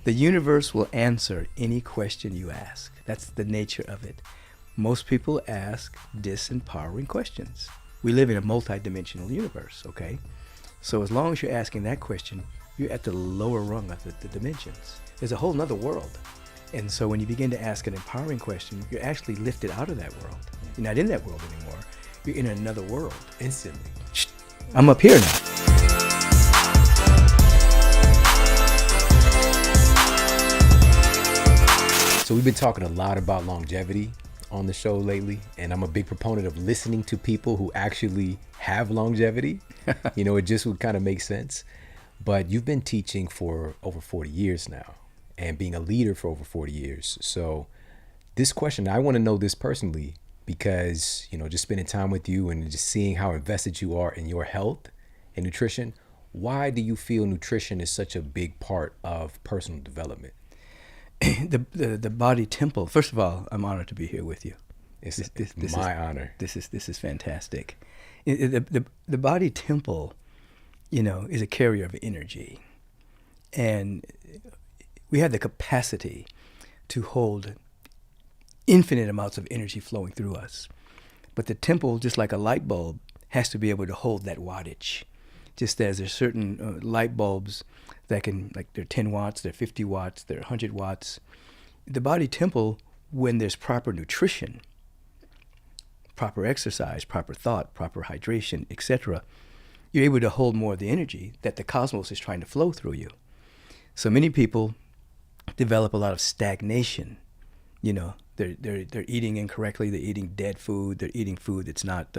The universe will answer any question you ask. That's the nature of it. Most people ask disempowering questions. We live in a multidimensional universe, okay? So as long as you're asking that question, you're at the lower rung of the dimensions. There's a whole nother world. And so when you begin to ask an empowering question, you're actually lifted out of that world. You're not in that world anymore. You're in another world instantly. I'm up here now. So we've been talking a lot about longevity on the show lately, and I'm a big proponent of listening to people who actually have longevity. It just would kind of make sense. But you've been teaching for over 40 years now and being a leader for over 40 years. So this question, I want to know this personally because, just spending time with you and just seeing how invested you are in your health and nutrition. Why do you feel nutrition is such a big part of personal development? The body temple. First of all, I'm honored to be here with you. It's my honor. This is fantastic. The body temple, is a carrier of energy, and we have the capacity to hold infinite amounts of energy flowing through us. But the temple, just like a light bulb, has to be able to hold that wattage. Just as there's certain light bulbs that can, like they're 10 watts, they're 50 watts, they're 100 watts. The body temple, when there's proper nutrition, proper exercise, proper thought, proper hydration, etc., you're able to hold more of the energy that the cosmos is trying to flow through you. So many people develop a lot of stagnation. They're eating incorrectly, they're eating dead food, they're eating food that's not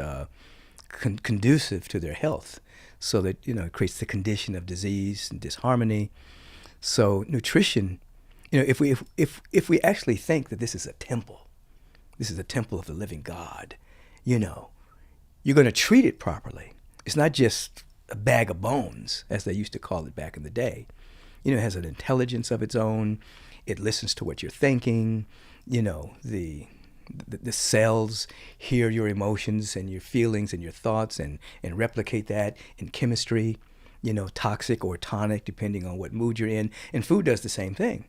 conducive to their health. So that, it creates the condition of disease and disharmony. So nutrition, if we actually think that this is a temple of the living God, you're going to treat it properly. It's not just a bag of bones, as they used to call it back in the day. It has an intelligence of its own. It listens to what you're thinking. The cells hear your emotions and your feelings and your thoughts and replicate that in chemistry, toxic or tonic, depending on what mood you're in. And food does the same thing.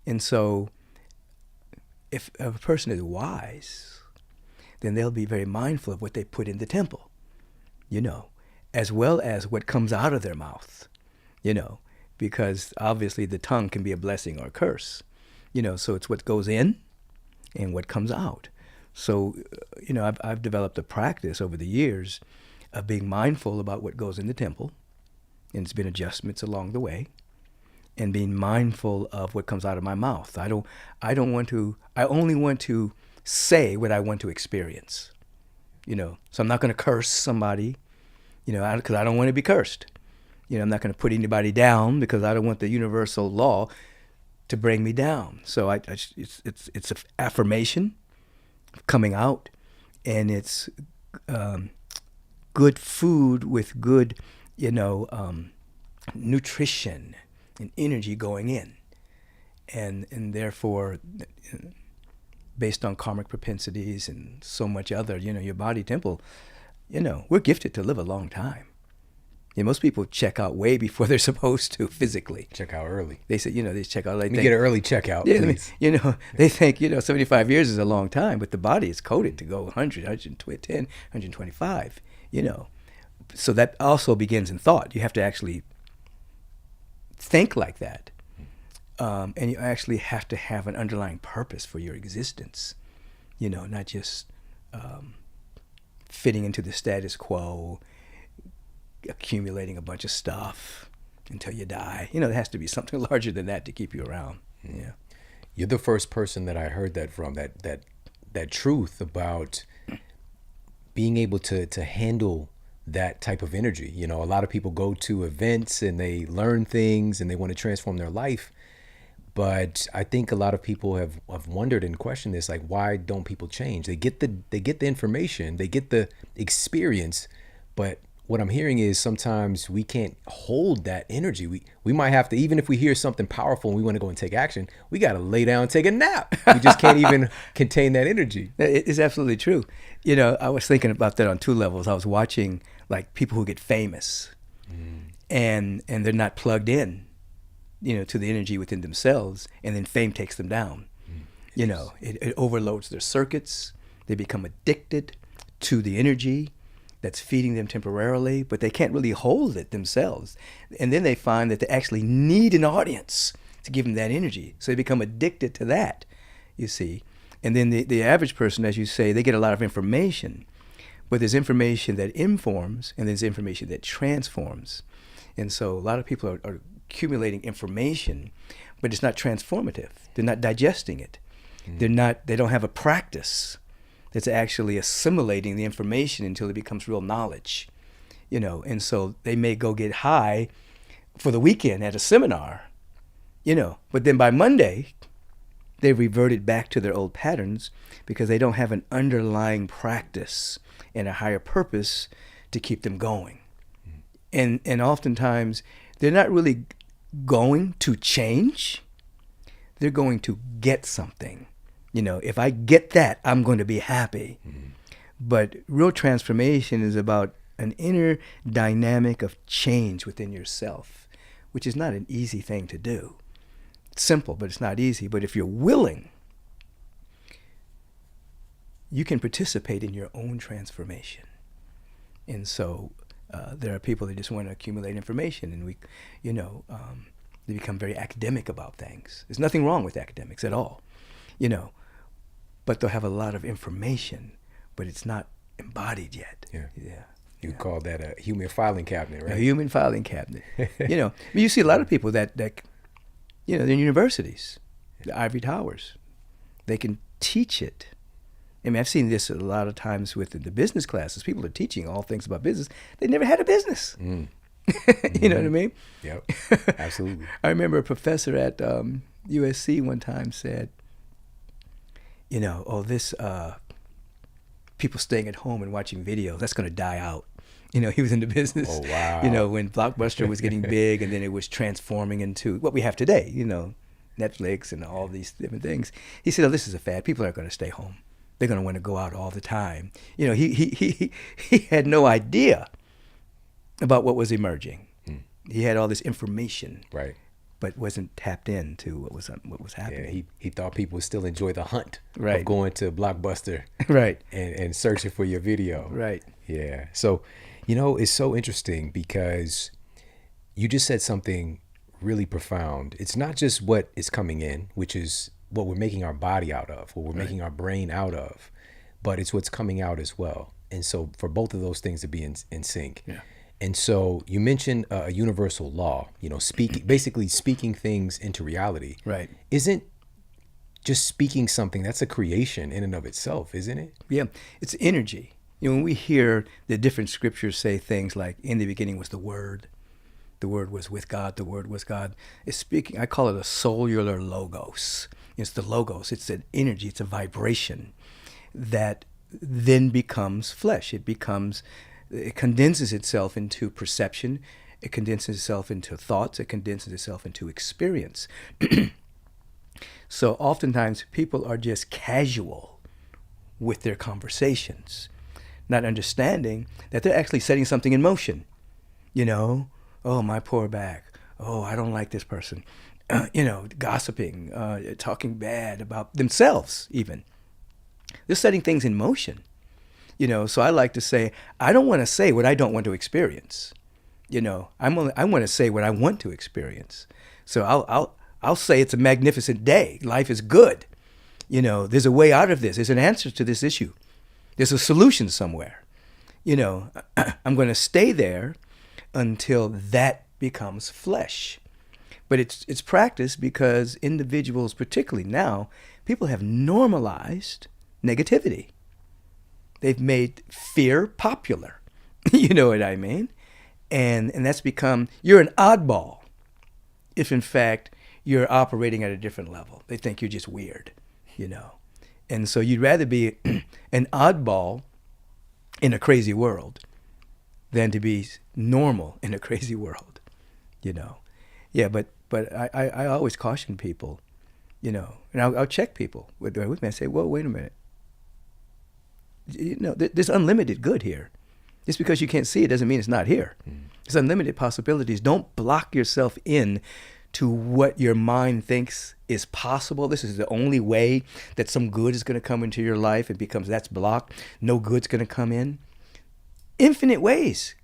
And so if a person is wise, then they'll be very mindful of what they put in the temple, as well as what comes out of their mouth, because obviously the tongue can be a blessing or a curse, so it's what goes in and what comes out. So, I've developed a practice over the years of being mindful about what goes in the temple, and it's been adjustments along the way, and being mindful of what comes out of my mouth. I only want to say what I want to experience, so I'm not going to curse somebody, because I don't want to be cursed. I'm not going to put anybody down because I don't want the universal law to bring me down. So it's an affirmation coming out, and it's good food with good, nutrition and energy going in, and therefore, based on karmic propensities and so much other, your body temple, we're gifted to live a long time. Most people check out way before they're supposed to physically. Check out early. They say, they check out. Let me get an early checkout, please. They think, 75 years is a long time, but the body is coded to go 100, 110, 125, So that also begins in thought. You have to actually think like that. And you actually have to have an underlying purpose for your existence, not just fitting into the status quo, accumulating a bunch of stuff until you die. There has to be something larger than that to keep you around. Yeah. You're the first person that I heard that from, that truth about being able to handle that type of energy. A lot of people go to events and they learn things and they want to transform their life. But I think a lot of people have wondered and questioned this, like, why don't people change? They get the information, they get the experience, but what I'm hearing is sometimes we can't hold that energy. We might have to, even if we hear something powerful and we want to go and take action, we got to lay down and take a nap. We just can't even contain that energy. It's absolutely true. I was thinking about that on two levels. I was watching like people who get famous and they're not plugged in. to the energy within themselves, and then fame takes them down. It overloads their circuits. They become addicted to the energy that's feeding them temporarily, but they can't really hold it themselves. And then they find that they actually need an audience to give them that energy. So they become addicted to that, you see. And then the average person, as you say, they get a lot of information, but there's information that informs and there's information that transforms. And so a lot of people are accumulating information, but it's not transformative. They're not digesting it. They don't have a practice that's actually assimilating the information until it becomes real knowledge, and so they may go get high for the weekend at a seminar, but then by Monday, they've reverted back to their old patterns because they don't have an underlying practice and a higher purpose to keep them going. And oftentimes, they're not really going to change. They're going to get something. If I get that, I'm going to be happy. But real transformation is about an inner dynamic of change within yourself, which is not an easy thing to do. It's simple, but it's not easy. But if you're willing, you can participate in your own transformation. And so there are people that just want to accumulate information, and they become very academic about things. There's nothing wrong with academics at all, but they'll have a lot of information, but it's not embodied yet. Yeah. You call that a human filing cabinet, right? A human filing cabinet. But you see a lot of people that they're in universities, the ivory towers. They can teach it. I mean, I've seen this a lot of times with the business classes. People are teaching all things about business. They never had a business. You know what I mean? Yep, absolutely. I remember a professor at USC one time said, this people staying at home and watching videos, that's going to die out. He was in the business. Oh, wow. When Blockbuster was getting big and then it was transforming into what we have today, Netflix and all these different things. He said, this is a fad. People aren't going to stay home. They're going to want to go out all the time. He had no idea about what was emerging. He had all this information. Right. But wasn't tapped into what was happening. Yeah, he thought people would still enjoy the hunt right. of going to Blockbuster right. and searching for your video. Right. Yeah. So, it's so interesting because you just said something really profound. It's not just what is coming in, which is what we're making our body out of, what we're right. making our brain out of, but it's what's coming out as well. And so for both of those things to be in sync. Yeah. And so you mentioned a universal law, basically speaking things into reality. Right. Isn't just speaking something, that's a creation in and of itself, isn't it? Yeah, it's energy. When we hear the different scriptures say things like, in the beginning was the Word was with God, the Word was God. It's speaking, I call it a cellular logos. It's the logos, it's an energy, it's a vibration that then becomes flesh. It condenses itself into perception, it condenses itself into thoughts, it condenses itself into experience. So oftentimes people are just casual with their conversations, not understanding that they're actually setting something in motion. Oh, my poor back. Oh, I don't like this person. Gossiping, talking bad about themselves even. They're setting things in motion. So I like to say, I don't want to say what I don't want to experience. I want to say what I want to experience. So I'll say it's a magnificent day. Life is good. There's a way out of this. There's an answer to this issue. There's a solution somewhere. I'm going to stay there until that becomes flesh. But it's practice because individuals, particularly now, people have normalized negativity. They've made fear popular. You know what I mean? And that's become, you're an oddball if in fact you're operating at a different level. They think you're just weird, And so you'd rather be an oddball in a crazy world than to be normal in a crazy world, Yeah, but I always caution people, and I'll check people with me and say, well, wait a minute. There's unlimited good here. Just because you can't see it doesn't mean it's not here. There's unlimited possibilities. Don't block yourself in to what your mind thinks is possible. This is the only way that some good is going to come into your life. It becomes that's blocked. No good's going to come in. Infinite ways.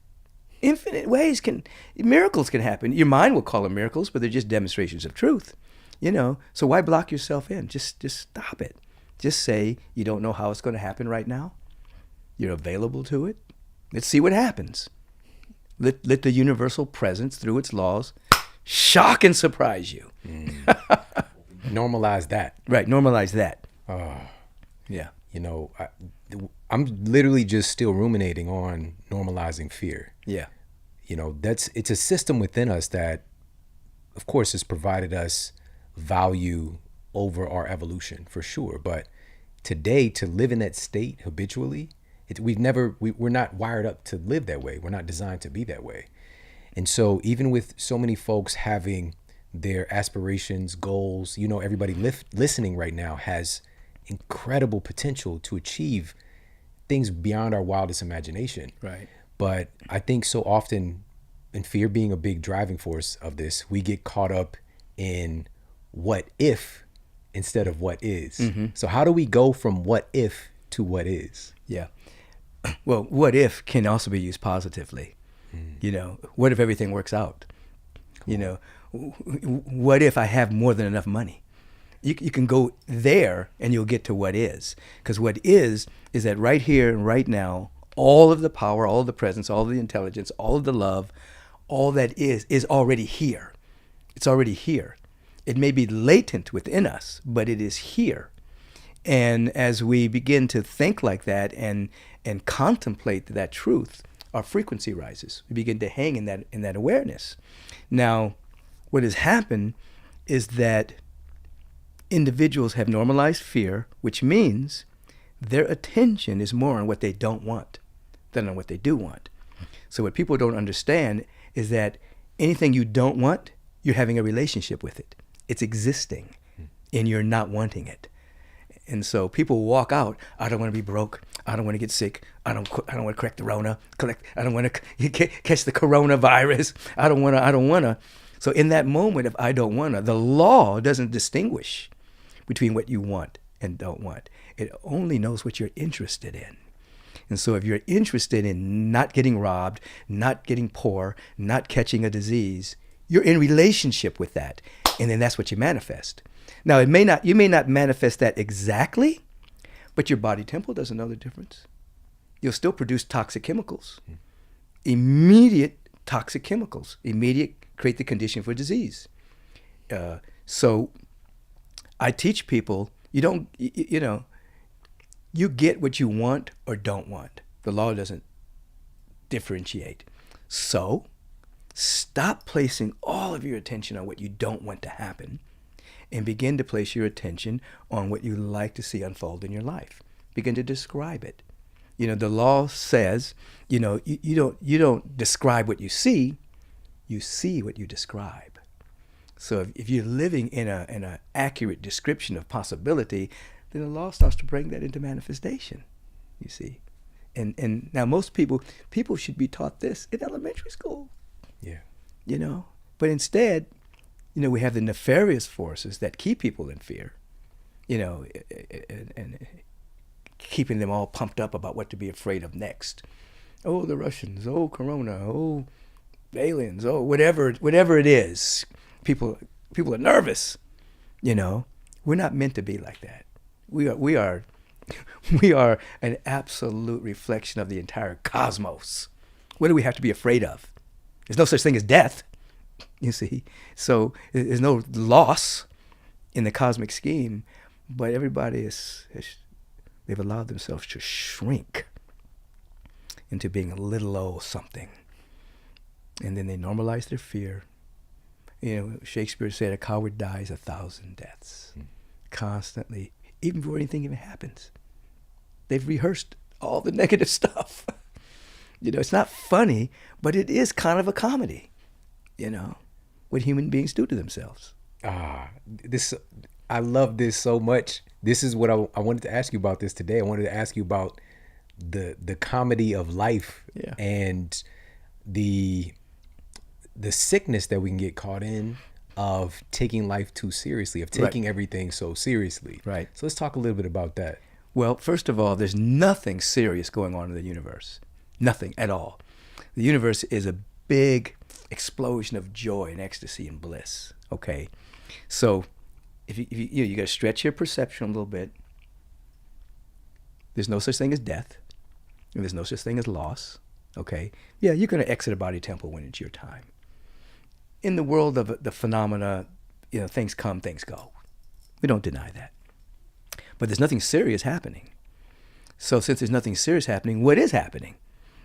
Miracles can happen. Your mind will call them miracles, but they're just demonstrations of truth. So why block yourself in? Just stop it. Just say you don't know how it's going to happen right now. You're available to it. Let's see what happens. Let the universal presence, through its laws, shock and surprise you. Normalize that. Right, normalize that. Yeah. I'm literally just still ruminating on normalizing fear. Yeah. It's a system within us that, of course, has provided us value over our evolution for sure. But today, to live in that state habitually, we're not wired up to live that way. We're not designed to be that way. And so even with so many folks having their aspirations, goals, everybody listening right now has incredible potential to achieve things beyond our wildest imagination. Right. But I think so often, and fear being a big driving force of this, we get caught up in what if instead of what is. Mm-hmm. So how do we go from what if to what is? Yeah. Well, what if can also be used positively. What if everything works out? Cool. What if I have more than enough money? You can go there and you'll get to what is. Because what is that right here and right now, all of the power, all of the presence, all of the intelligence, all of the love, all that is already here. It's already here. It may be latent within us, but it is here. And as we begin to think like that and contemplate that truth, our frequency rises. We begin to hang in that awareness. Now, what has happened is that individuals have normalized fear, which means their attention is more on what they don't want than on what they do want. So what people don't understand is that anything you don't want, you're having a relationship with it. It's existing, and you're not wanting it. And so people walk out, I don't want to be broke. I don't want to get sick. I don't want to correct the Rona. I don't want to catch the coronavirus. I don't want to. So in that moment of I don't want to, the law doesn't distinguish between what you want and don't want. It only knows what you're interested in. And so if you're interested in not getting robbed, not getting poor, not catching a disease, you're in relationship with that. And then that's what you manifest. Now, you may not manifest that exactly, but your body temple doesn't know the difference. You'll still produce toxic chemicals, immediate toxic chemicals, create the condition for disease. So I teach people, you get what you want or don't want. The law doesn't differentiate. So stop placing all of your attention on what you don't want to happen and begin to place your attention on what you like to see unfold in your life. Begin to describe it. The law says, you don't describe what you see what you describe. So if you're living in an accurate description of possibility, then the law starts to bring that into manifestation, you see. And now most people should be taught this in elementary school. Yeah. But instead, we have the nefarious forces that keep people in fear, and keeping them all pumped up about what to be afraid of next. Oh, the Russians. Oh, Corona. Oh, aliens. Oh, whatever it is. People are nervous. We're not meant to be like that. We are an absolute reflection of the entire cosmos. What do we have to be afraid of? There's no such thing as death, you see. So there's no loss in the cosmic scheme, but everybody they've allowed themselves to shrink into being a little old something. And then they normalize their fear. Shakespeare said a coward dies 1,000 deaths. Constantly, even before anything even happens. They've rehearsed all the negative stuff. It's not funny, but it is kind of a comedy, what human beings do to themselves. I love this so much. This is what I wanted to ask you about this today. I wanted to ask you about the comedy of life. Yeah. And the sickness that we can get caught in of taking life too seriously, of taking everything so seriously. Right. So let's talk a little bit about that. Well, first of all, there's nothing serious going on in the universe. Nothing at all. The universe is a big explosion of joy and ecstasy and bliss. Okay, so if you got to stretch your perception a little bit. There's no such thing as death. And there's no such thing as loss. Okay, yeah, you're going to exit a body temple when it's your time. In the world of the phenomena, things come, things go. We don't deny that. But there's nothing serious happening. So since there's nothing serious happening, what is happening?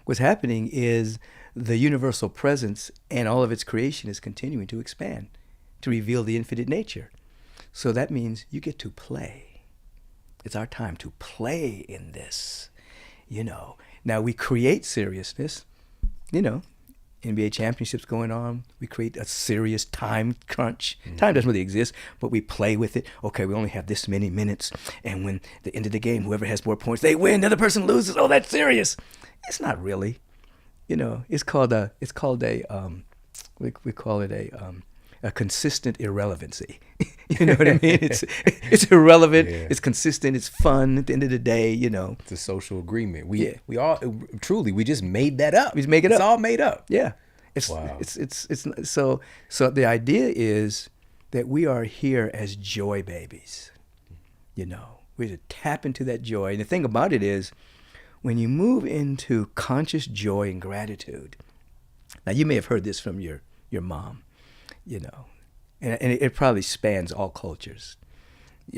What's happening is the universal presence and all of its creation is continuing to expand, to reveal the infinite nature. So that means you get to play. It's our time to play in this, Now we create seriousness, NBA championships going on. We create a serious time crunch. Mm-hmm. Time doesn't really exist, but we play with it. Okay, we only have this many minutes, and when the end of the game, whoever has more points, they win. The other person loses. Oh, that's serious. It's not really. It's called a consistent irrelevancy. You know what I mean? It's irrelevant. Yeah. It's consistent. It's fun. At the end of the day, it's a social agreement. We all truly we just made that up. We just make it up. It's all made up. Yeah. Wow. It's so the idea is that we are here as joy babies. We to tap into that joy. And the thing about it is, when you move into conscious joy and gratitude. Now you may have heard this from your mom. And it probably spans all cultures.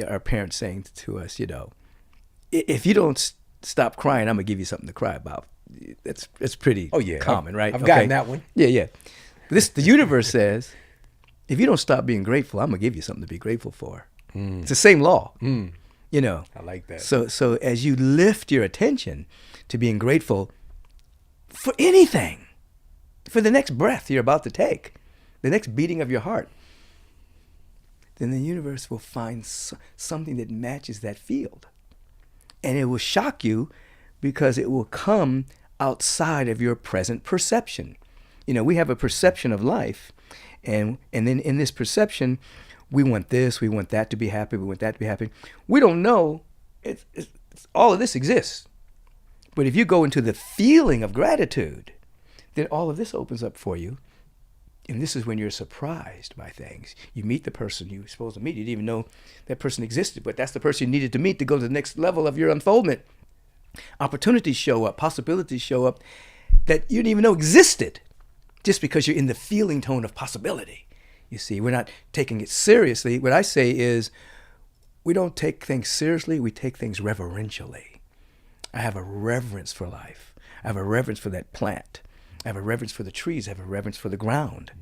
Our parents saying to us, if you don't stop crying, I'm gonna give you something to cry about. That's pretty common, right? I've gotten that one. Yeah. The universe says, if you don't stop being grateful, I'm gonna give you something to be grateful for. It's the same law. I like that. So as you lift your attention to being grateful for anything, for the next breath you're about to take, the next beating of your heart, then the universe will find something that matches that field. And it will shock you because it will come outside of your present perception. We have a perception of life, and then in this perception, we want this, we want that to be happy, we want that to be happy. We don't know it's all of this exists. But if you go into the feeling of gratitude, then all of this opens up for you. And this is when you're surprised by things. You meet the person you were supposed to meet. You didn't even know that person existed, but that's the person you needed to meet to go to the next level of your unfoldment. Opportunities show up, possibilities show up that you didn't even know existed just because you're in the feeling tone of possibility. You see, we're not taking it seriously. What I say is we don't take things seriously, we take things reverentially. I have a reverence for life. I have a reverence for that plant. I have a reverence for the trees. I have a reverence for the ground.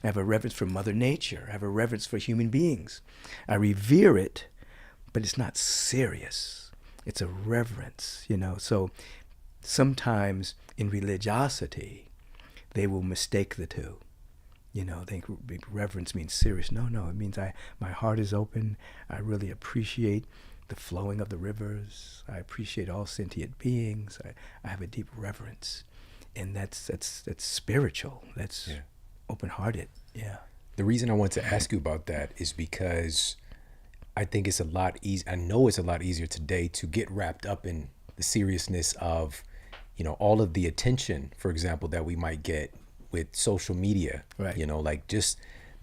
I have a reverence for Mother Nature. I have a reverence for human beings. I revere it, but it's not serious. It's a reverence, So sometimes in religiosity, they will mistake the two. Think reverence means serious. No, it means my heart is open. I really appreciate the flowing of the rivers. I appreciate all sentient beings. I have a deep reverence. And that's spiritual. That's open-hearted. Yeah. The reason I want to ask you about that is because I think it's a lot easier. I know it's a lot easier today to get wrapped up in the seriousness of, all of the attention, for example, that we might get with social media. Right.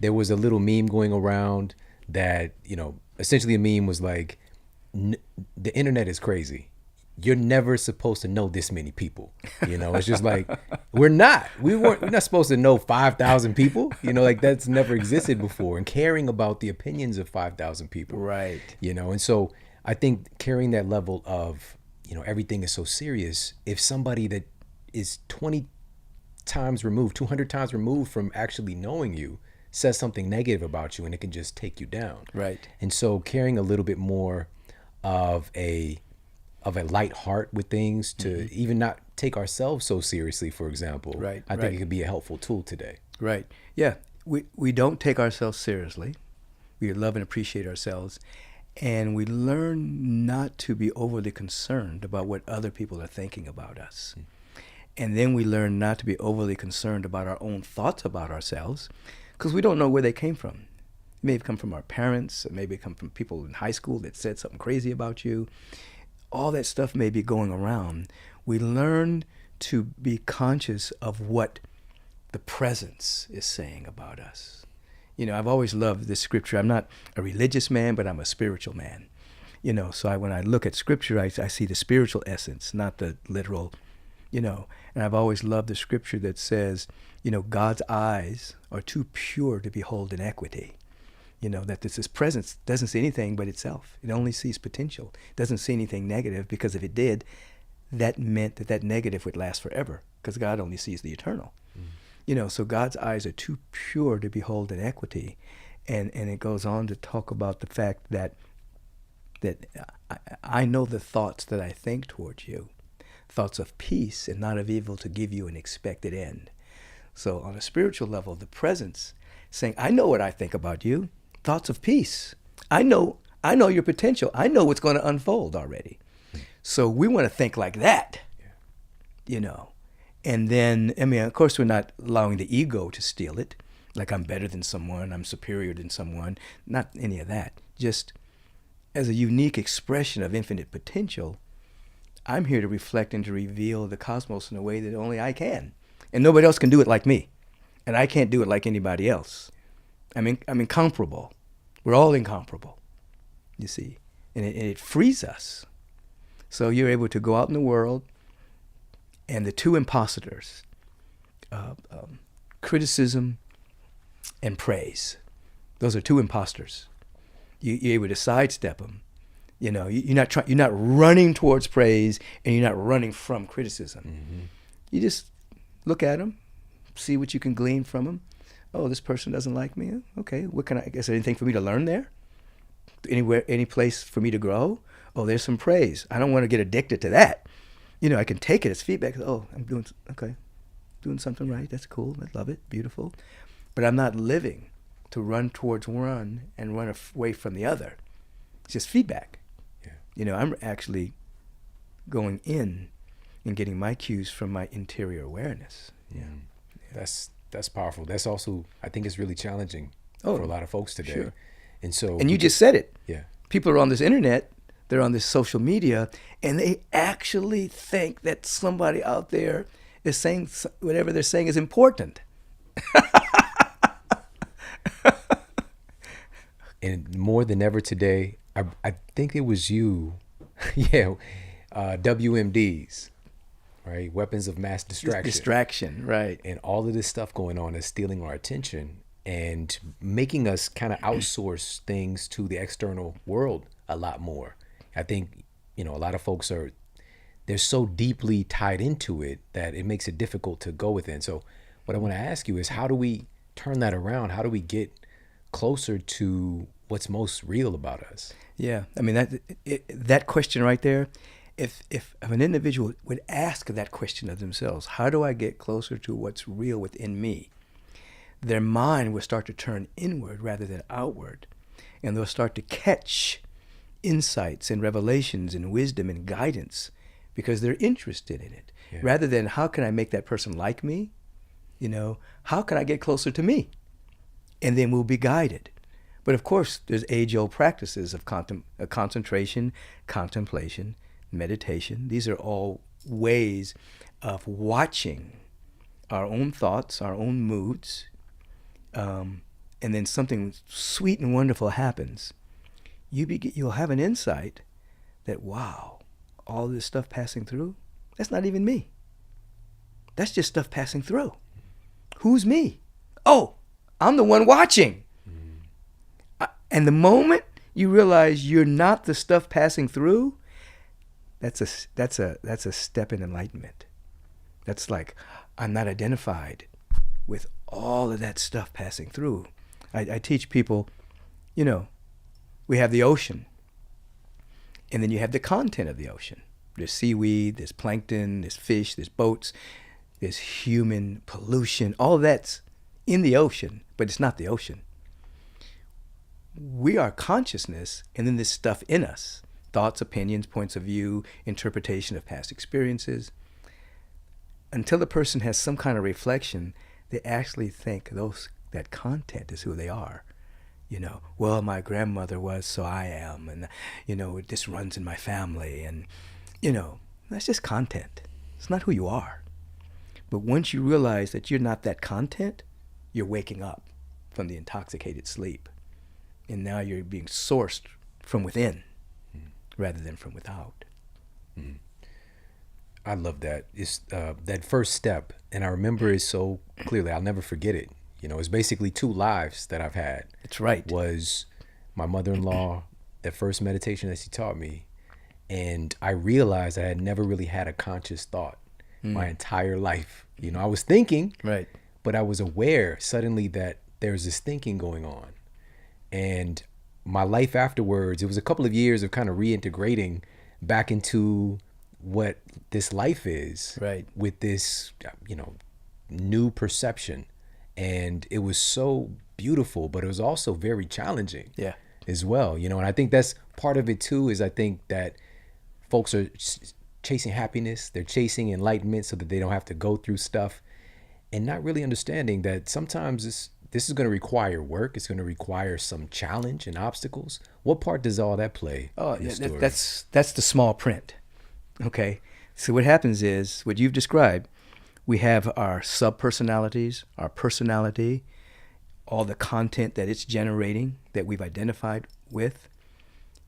There was a little meme going around that, essentially a meme was like, the internet is crazy. You're never supposed to know this many people. It's just like, we're not supposed to know 5,000 people. That's never existed before. And caring about the opinions of 5,000 people. Right. And so I think carrying that level of, everything is so serious. If somebody that is 20 times removed, 200 times removed from actually knowing you says something negative about you, and it can just take you down. Right. And so carrying a little bit more of a light heart with things to even not take ourselves so seriously, for example. Right. I think it could be a helpful tool today. Right. Yeah. We don't take ourselves seriously. We love and appreciate ourselves. And we learn not to be overly concerned about what other people are thinking about us. And then we learn not to be overly concerned about our own thoughts about ourselves, because we don't know where they came from. It may have come from our parents, or maybe it come from people in high school that said something crazy about you. All that stuff may be going around. We learn to be conscious of what the presence is saying about us. I've always loved this scripture. I'm not a religious man, but I'm a spiritual man. So when I look at scripture, I see the spiritual essence, not the literal, And I've always loved the scripture that says, God's eyes are too pure to behold inequity. That this presence doesn't see anything but itself. It only sees potential. It doesn't see anything negative, because if it did, that meant that negative would last forever, because God only sees the eternal. So God's eyes are too pure to behold inequity. And it goes on to talk about the fact that I know the thoughts that I think towards you, thoughts of peace and not of evil, to give you an expected end. So on a spiritual level, the presence saying, I know what I think about you, thoughts of peace. I know your potential. I know what's going to unfold already. So we want to think like that, And then, of course, we're not allowing the ego to steal it, like I'm better than someone, I'm superior than someone, not any of that. Just as a unique expression of infinite potential, I'm here to reflect and to reveal the cosmos in a way that only I can. And nobody else can do it like me. And I can't do it like anybody else. I'm incomparable. We're all incomparable, you see. And it frees us. So you're able to go out in the world, and the two imposters, criticism and praise, those are two imposters. You're able to sidestep them. You're not running towards praise, and you're not running from criticism. Mm-hmm. You just look at them, see what you can glean from them. Oh, this person doesn't like me. Okay, is there anything for me to learn there? Any place for me to grow? Oh, there's some praise. I don't want to get addicted to that. I can take it as feedback. Oh, I'm doing something right. That's cool. I love it. Beautiful. But I'm not living to run towards one and run away from the other. It's just feedback. Yeah. I'm actually going in and getting my cues from my interior awareness. Yeah. That's powerful. That's also, I think it's really challenging for a lot of folks today. Sure. And you just said it. Yeah. People are on this internet, they're on this social media, and they actually think that somebody out there is saying whatever they're saying is important. And more than ever today, I think it was you, WMDs, right? Weapons of mass distraction. Right. And all of this stuff going on is stealing our attention and making us kind of outsource things to the external world a lot more. I think, a lot of folks they're so deeply tied into it that it makes it difficult to go within. So what I want to ask you is, how do we turn that around? How do we get closer to what's most real about us? Yeah. That question right there, if an individual would ask that question of themselves, how do I get closer to what's real within me? Their mind will start to turn inward rather than outward. And they'll start to catch insights and revelations and wisdom and guidance because they're interested in it. Yeah. Rather than, how can I make that person like me? How can I get closer to me? And then we'll be guided. But of course, there's age-old practices of concentration, contemplation, meditation. These are all ways of watching our own thoughts, our own moods, and then something sweet and wonderful happens. You'll have an insight that, wow, all this stuff passing through, that's not even me. That's just stuff passing through. Who's me? Oh, I'm the one watching. And the moment you realize you're not the stuff passing through, that's a step in enlightenment. That's like, I'm not identified with all of that stuff passing through. I teach people, we have the ocean, and then you have the content of the ocean. There's seaweed, there's plankton, there's fish, there's boats, there's human pollution. All that's in the ocean, but it's not the ocean. We are consciousness, and then this stuff in us. Thoughts, opinions, points of view, interpretation of past experiences. Until the person has some kind of reflection, they actually think That content is who they are. Well, my grandmother was, so I am, and this runs in my family, and that's just content. It's not who you are. But once you realize that you're not that content, you're waking up from the intoxicated sleep, and now you're being sourced from within rather than from without. I love that. It's that first step, and I remember it so clearly. I'll never forget it. It's basically 2 lives that I've had. That's right. Was my mother-in-law, that first meditation that she taught me, and I realized I had never really had a conscious thought my entire life. I was thinking, right, but I was aware suddenly that there's this thinking going on. And my life afterwards, it was a couple of years of kind of reintegrating back into what this life is, right, with this, new perception. And it was so beautiful, but it was also very challenging, yeah, as well. And I think that's part of it too, is I think that folks are chasing happiness. They're chasing enlightenment so that they don't have to go through stuff, and not really understanding that sometimes this is going to require work. It's going to require some challenge and obstacles. What part does all that play in the story? That's the small print. Okay, so what happens is what you've described. We have our sub-personalities, our personality, all the content that it's generating that we've identified with.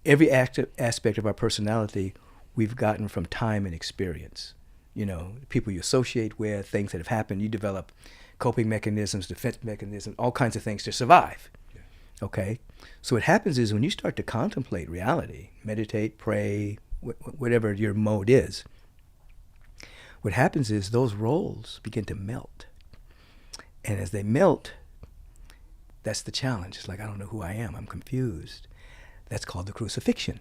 Every aspect of our personality we've gotten from time and experience. People you associate with, things that have happened, you develop coping mechanisms, defense mechanisms, all kinds of things to survive. Yeah. Okay? So what happens is when you start to contemplate reality, meditate, pray, whatever your mode is, what happens is those roles begin to melt. And as they melt, that's the challenge. It's like, I don't know who I am. I'm confused. That's called the crucifixion.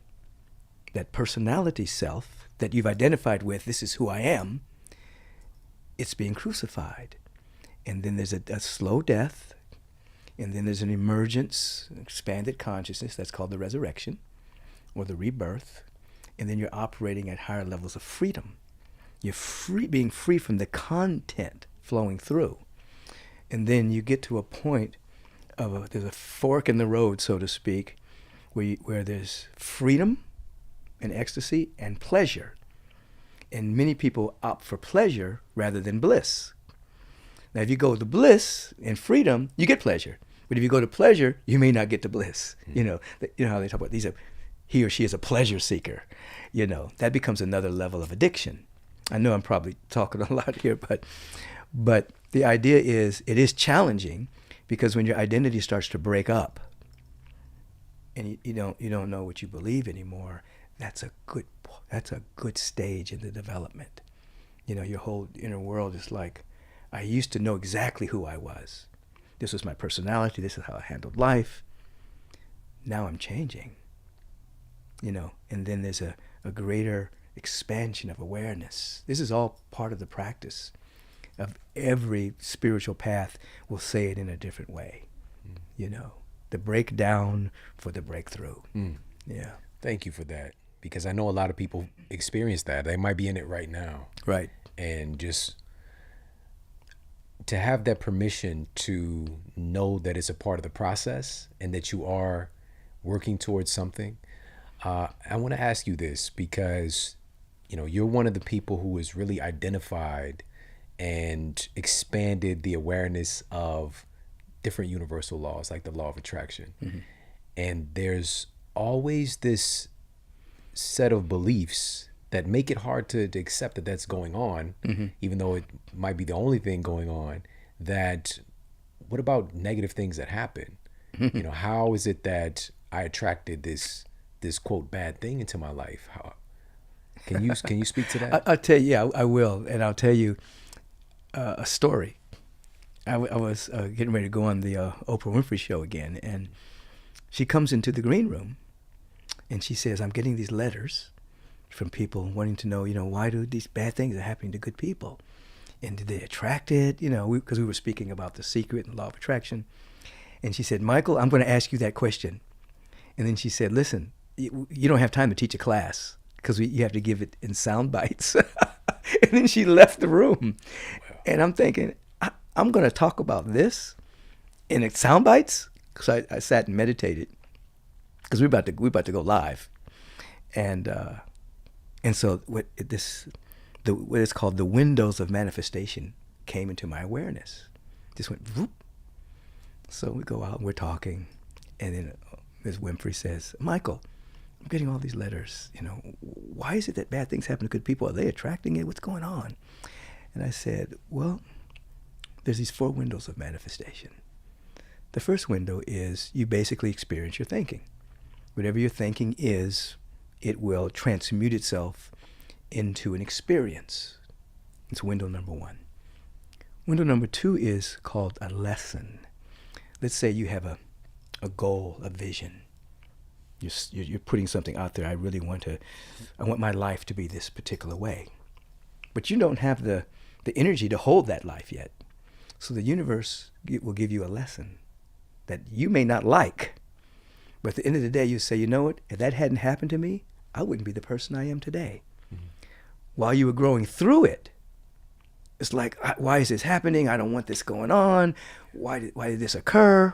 That personality self that you've identified with, this is who I am, it's being crucified. And then there's a slow death. And then there's an emergence, expanded consciousness. That's called the resurrection or the rebirth. And then you're operating at higher levels of freedom. You're being free from the content flowing through. And then you get to a point of there's a fork in the road, so to speak, where there's freedom and ecstasy and pleasure. And many people opt for pleasure rather than bliss. Now, if you go to bliss and freedom, you get pleasure. But if you go to pleasure, you may not get to bliss. Mm-hmm. You know how they talk about he or she is a pleasure seeker. That becomes another level of addiction. I know I'm probably talking a lot here, but the idea is it is challenging because when your identity starts to break up and you don't know what you believe anymore, that's a good stage in the development. Your whole inner world is like, I used to know exactly who I was. This was my personality. This is how I handled life. Now I'm changing. And then there's a greater expansion of awareness. This is all part of the practice of every spiritual path. Will say it in a different way. The breakdown for the breakthrough. Yeah. Thank you for that, because I know a lot of people experience that. They might be in it right now. Right. And just to have that permission to know that it's a part of the process and that you are working towards something. I want to ask you this because you're one of the people who has really identified and expanded the awareness of different universal laws, like the law of attraction. Mm-hmm. And there's always this set of beliefs that make it hard to accept that that's going on, mm-hmm. even though it might be the only thing going on. That, what about negative things that happen? Mm-hmm. How is it that I attracted this quote bad thing into my life? How can you speak to that? I'll tell you, yeah, I will, and I'll tell you a story. I was getting ready to go on the Oprah Winfrey show again, and she comes into the green room, and she says, "I'm getting these letters from people wanting to know, why do these bad things are happening to good people, and did they attract it? Because we were speaking about the secret and law of attraction." And she said, "Michael, I'm going to ask you that question." And then she said, "Listen, you don't have time to teach a class because you have to give it in sound bites." And then she left the room. Wow. And I'm thinking, I'm going to talk about this And it's sound bites. So I sat and meditated because we're about to go live, and so what it's called, the windows of manifestation came into my awareness. Just went whoop. So we go out and we're talking, and then Ms. Winfrey says, "Michael, I'm getting all these letters. Why is it that bad things happen to good people? Are they attracting it? What's going on?" And I said, "Well, there's these 4 windows of manifestation. The first window is you basically experience your thinking. Whatever your thinking is, it will transmute itself into an experience. It's window number 1. Window number 2 is called a lesson. Let's say you have a goal, a vision. You're putting something out there. I want my life to be this particular way. But you don't have the energy to hold that life yet. So the universe will give you a lesson that you may not like. But at the end of the day, you say, you know what? If that hadn't happened to me, I wouldn't be the person I am today. Mm-hmm. While you were growing through it, it's like, why is this happening? I don't want this going on. Why did this occur?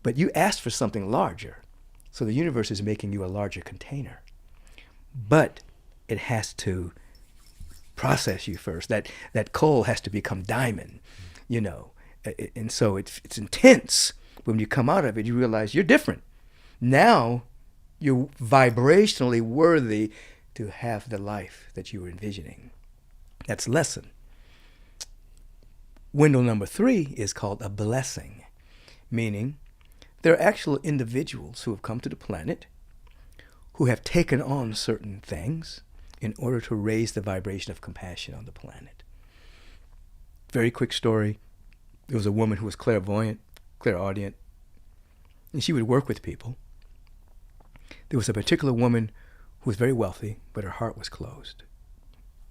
But you asked for something larger. So the universe is making you a larger container. But it has to process you first. That coal has to become diamond, And so it's intense. When you come out of it, you realize you're different. Now you're vibrationally worthy to have the life that you were envisioning. That's lesson. Window number 3 is called a blessing, meaning there are actual individuals who have come to the planet who have taken on certain things in order to raise the vibration of compassion on the planet. Very quick story. There was a woman who was clairvoyant, clairaudient, and she would work with people. There was a particular woman who was very wealthy, but her heart was closed.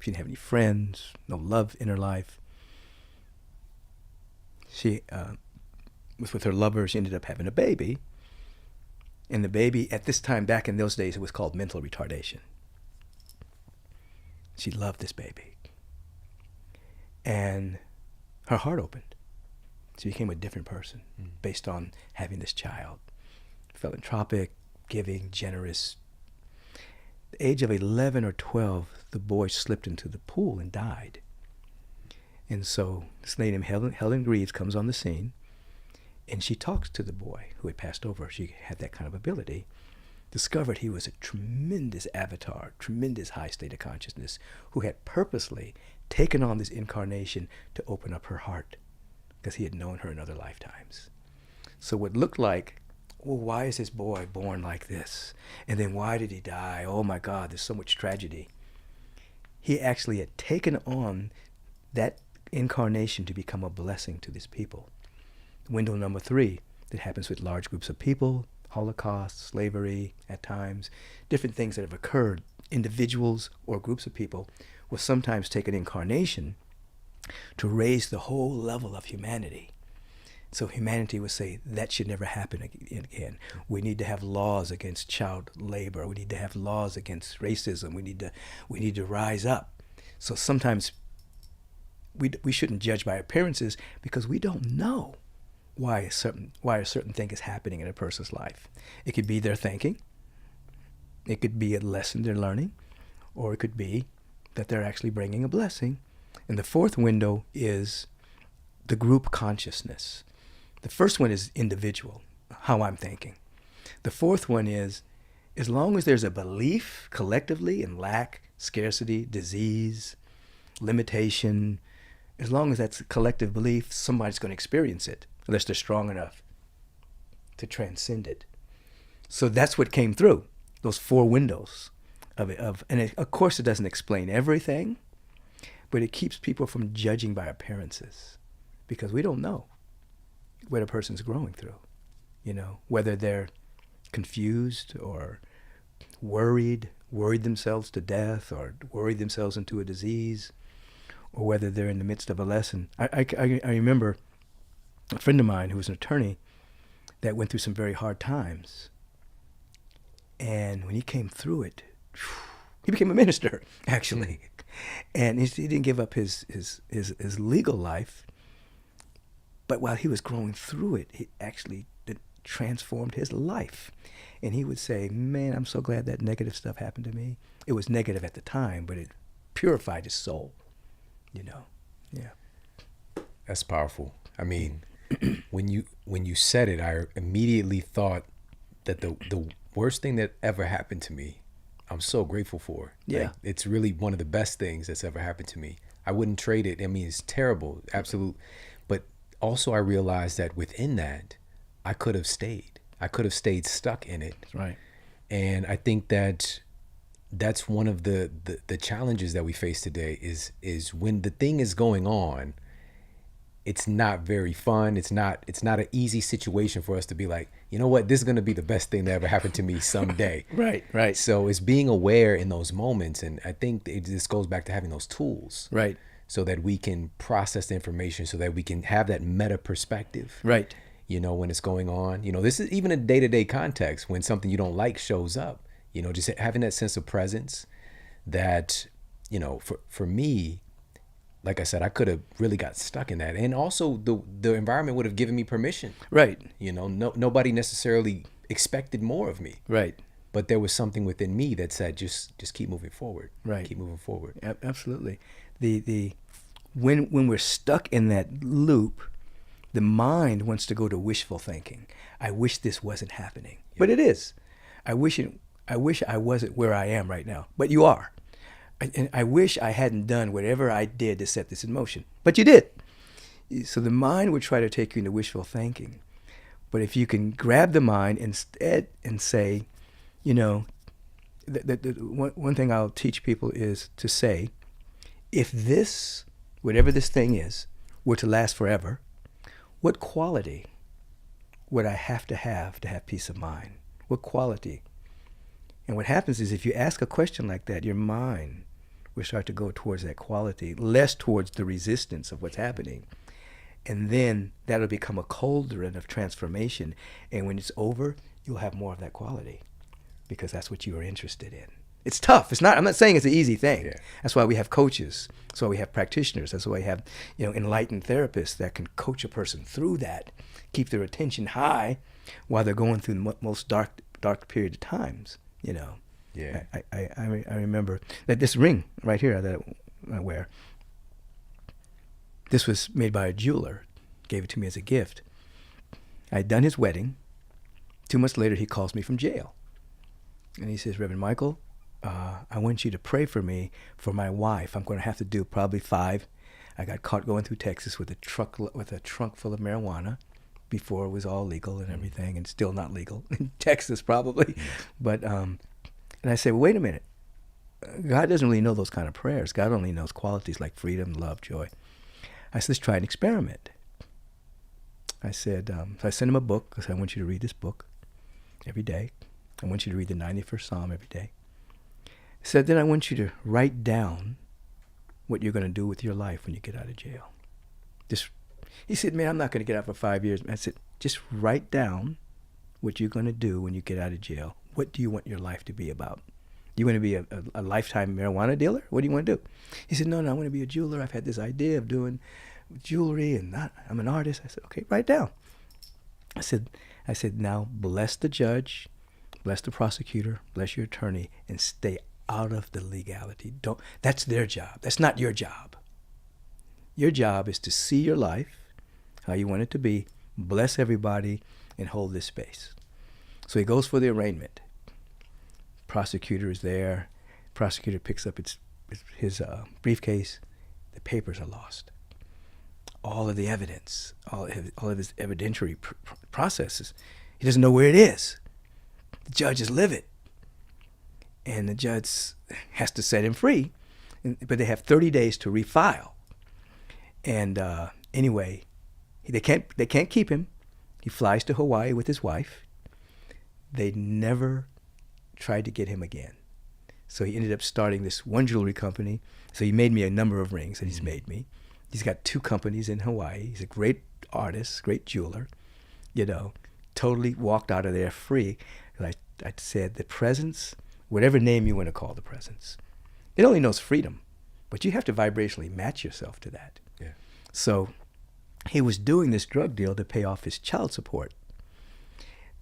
She didn't have any friends, no love in her life. She was with her lover. She ended up having a baby. And the baby, at this time, back in those days, it was called mental retardation. She loved this baby. And her heart opened. She became a different person based on having this child. Philanthropic, giving, generous. At the age of 11 or 12, the boy slipped into the pool and died. And so this lady named Helen Greaves comes on the scene, and she talks to the boy who had passed over. She had that kind of ability. Discovered he was a tremendous avatar, tremendous high state of consciousness, who had purposely taken on this incarnation to open up her heart because he had known her in other lifetimes. So what looked like, well, why is this boy born like this? And then why did he die? Oh my God, there's so much tragedy. He actually had taken on that incarnation to become a blessing to these people. Window number 3, that happens with large groups of people, Holocaust, slavery at times, different things that have occurred. Individuals or groups of people will sometimes take an incarnation to raise the whole level of humanity. So humanity would say that should never happen again. We need to have laws against child labor. We need to have laws against racism. We need to rise up. So sometimes we shouldn't judge by appearances because we don't know why a certain thing is happening in a person's life. It could be their thinking. It could be a lesson they're learning, or it could be that they're actually bringing a blessing. And the 4th window is the group consciousness. The first one is individual, how I'm thinking. The 4th one is, as long as there's a belief collectively in lack, scarcity, disease, limitation, as long as that's a collective belief, somebody's going to experience it, unless they're strong enough to transcend it. So that's what came through, those 4 windows of it. Of course, it doesn't explain everything, but it keeps people from judging by appearances, because we don't know what a person's growing through, whether they're confused or worried themselves to death, or worried themselves into a disease, or whether they're in the midst of a lesson. I remember a friend of mine who was an attorney that went through some very hard times. And when he came through it, he became a minister, actually. And he didn't give up his legal life, But while he was growing through it, it transformed his life. And he would say, man, I'm so glad that negative stuff happened to me. It was negative at the time, but it purified his soul, you know. Yeah. That's powerful. I mean, when you said it, I immediately thought that the worst thing that ever happened to me, I'm so grateful for. Yeah. Like, it's really one of the best things that's ever happened to me. I wouldn't trade it. I mean, it's terrible, absolute. But also I realized that within that, I could have stayed. I could have stayed stuck in it. That's right. And I think that that's one of the challenges that we face today is when the thing is going on, it's not very fun. It's not an easy situation for us to be like, you know what, this is going to be the best thing that ever happened to me someday. Right. So it's being aware in those moments. And I think this goes back to having those tools. Right. So that we can process the information, so that we can have that meta perspective. Right. You know, when it's going on, you know, this is even a day-to-day context when something you don't like shows up, you know, just having that sense of presence that, you know, for me, like I said, I could have really got stuck in that. And also the environment would have given me permission. Right. You know, nobody necessarily expected more of me. Right. But there was something within me that said, just keep moving forward. Right. Keep moving forward. Absolutely. When we're stuck in that loop, the mind wants to go to wishful thinking. I wish this wasn't happening. Yeah. But it is. I wish I wasn't where I am right now. But you are. And I wish I hadn't done whatever I did to set this in motion. But you did. So the mind would try to take you into wishful thinking. But if you can grab the mind instead and say, you know, one thing I'll teach people is to say, if this, whatever this thing is, were to last forever, what quality would I have to have peace of mind? What quality? And what happens is if you ask a question like that, your mind will start to go towards that quality, less towards the resistance of what's happening. And then that'll become a cauldron of transformation. And when it's over, you'll have more of that quality because that's what you are interested in. It's tough. I'm not saying it's an easy thing. Yeah. That's why we have coaches. That's why we have practitioners. That's why we have, you know, enlightened therapists that can coach a person through that, keep their attention high while they're going through the most dark period of times, you know. Yeah. I remember that this ring right here that I wear, this was made by a jeweler, gave it to me as a gift. I had done his wedding. 2 months later, he calls me from jail. And he says, Reverend Michael, I want you to pray for me for my wife. I'm going to have to do probably 5. I got caught going through Texas with a trunk full of marijuana before it was all legal and everything, and still not legal in Texas probably. But and I said, well, wait a minute. God doesn't really know those kind of prayers. God only knows qualities like freedom, love, joy. I said, let's try an experiment. I said, so I sent him a book because I want you to read this book every day. I want you to read the 91st Psalm every day. I said, then I want you to write down what you're going to do with your life when you get out of jail. He said, man, I'm not going to get out for 5 years. I said, just write down what you're going to do when you get out of jail. What do you want your life to be about? You want to be a lifetime marijuana dealer? What do you want to do? He said, no, I want to be a jeweler. I've had this idea of doing jewelry, and I'm an artist. I said, okay, write it down. I said, now bless the judge, bless the prosecutor, bless your attorney, and stay out of the legality. That's their job. That's not your job. Your job is to see your life, how you want it to be, bless everybody, and hold this space. So he goes for the arraignment. Prosecutor is there. Prosecutor picks up his briefcase. The papers are lost. All of the evidence, all of his evidentiary processes, he doesn't know where it is. The judge is livid. And the judge has to set him free, but they have 30 days to refile. And anyway, they can't keep him. He flies to Hawaii with his wife. They never tried to get him again. So he ended up starting this one jewelry company. So he made me a number of rings that he's made me. He's got 2 companies in Hawaii. He's a great artist, great jeweler. You know, totally walked out of there free. Like I said, the presence, whatever name you want to call the presence, it only knows freedom, but you have to vibrationally match yourself to that. Yeah. So he was doing this drug deal to pay off his child support.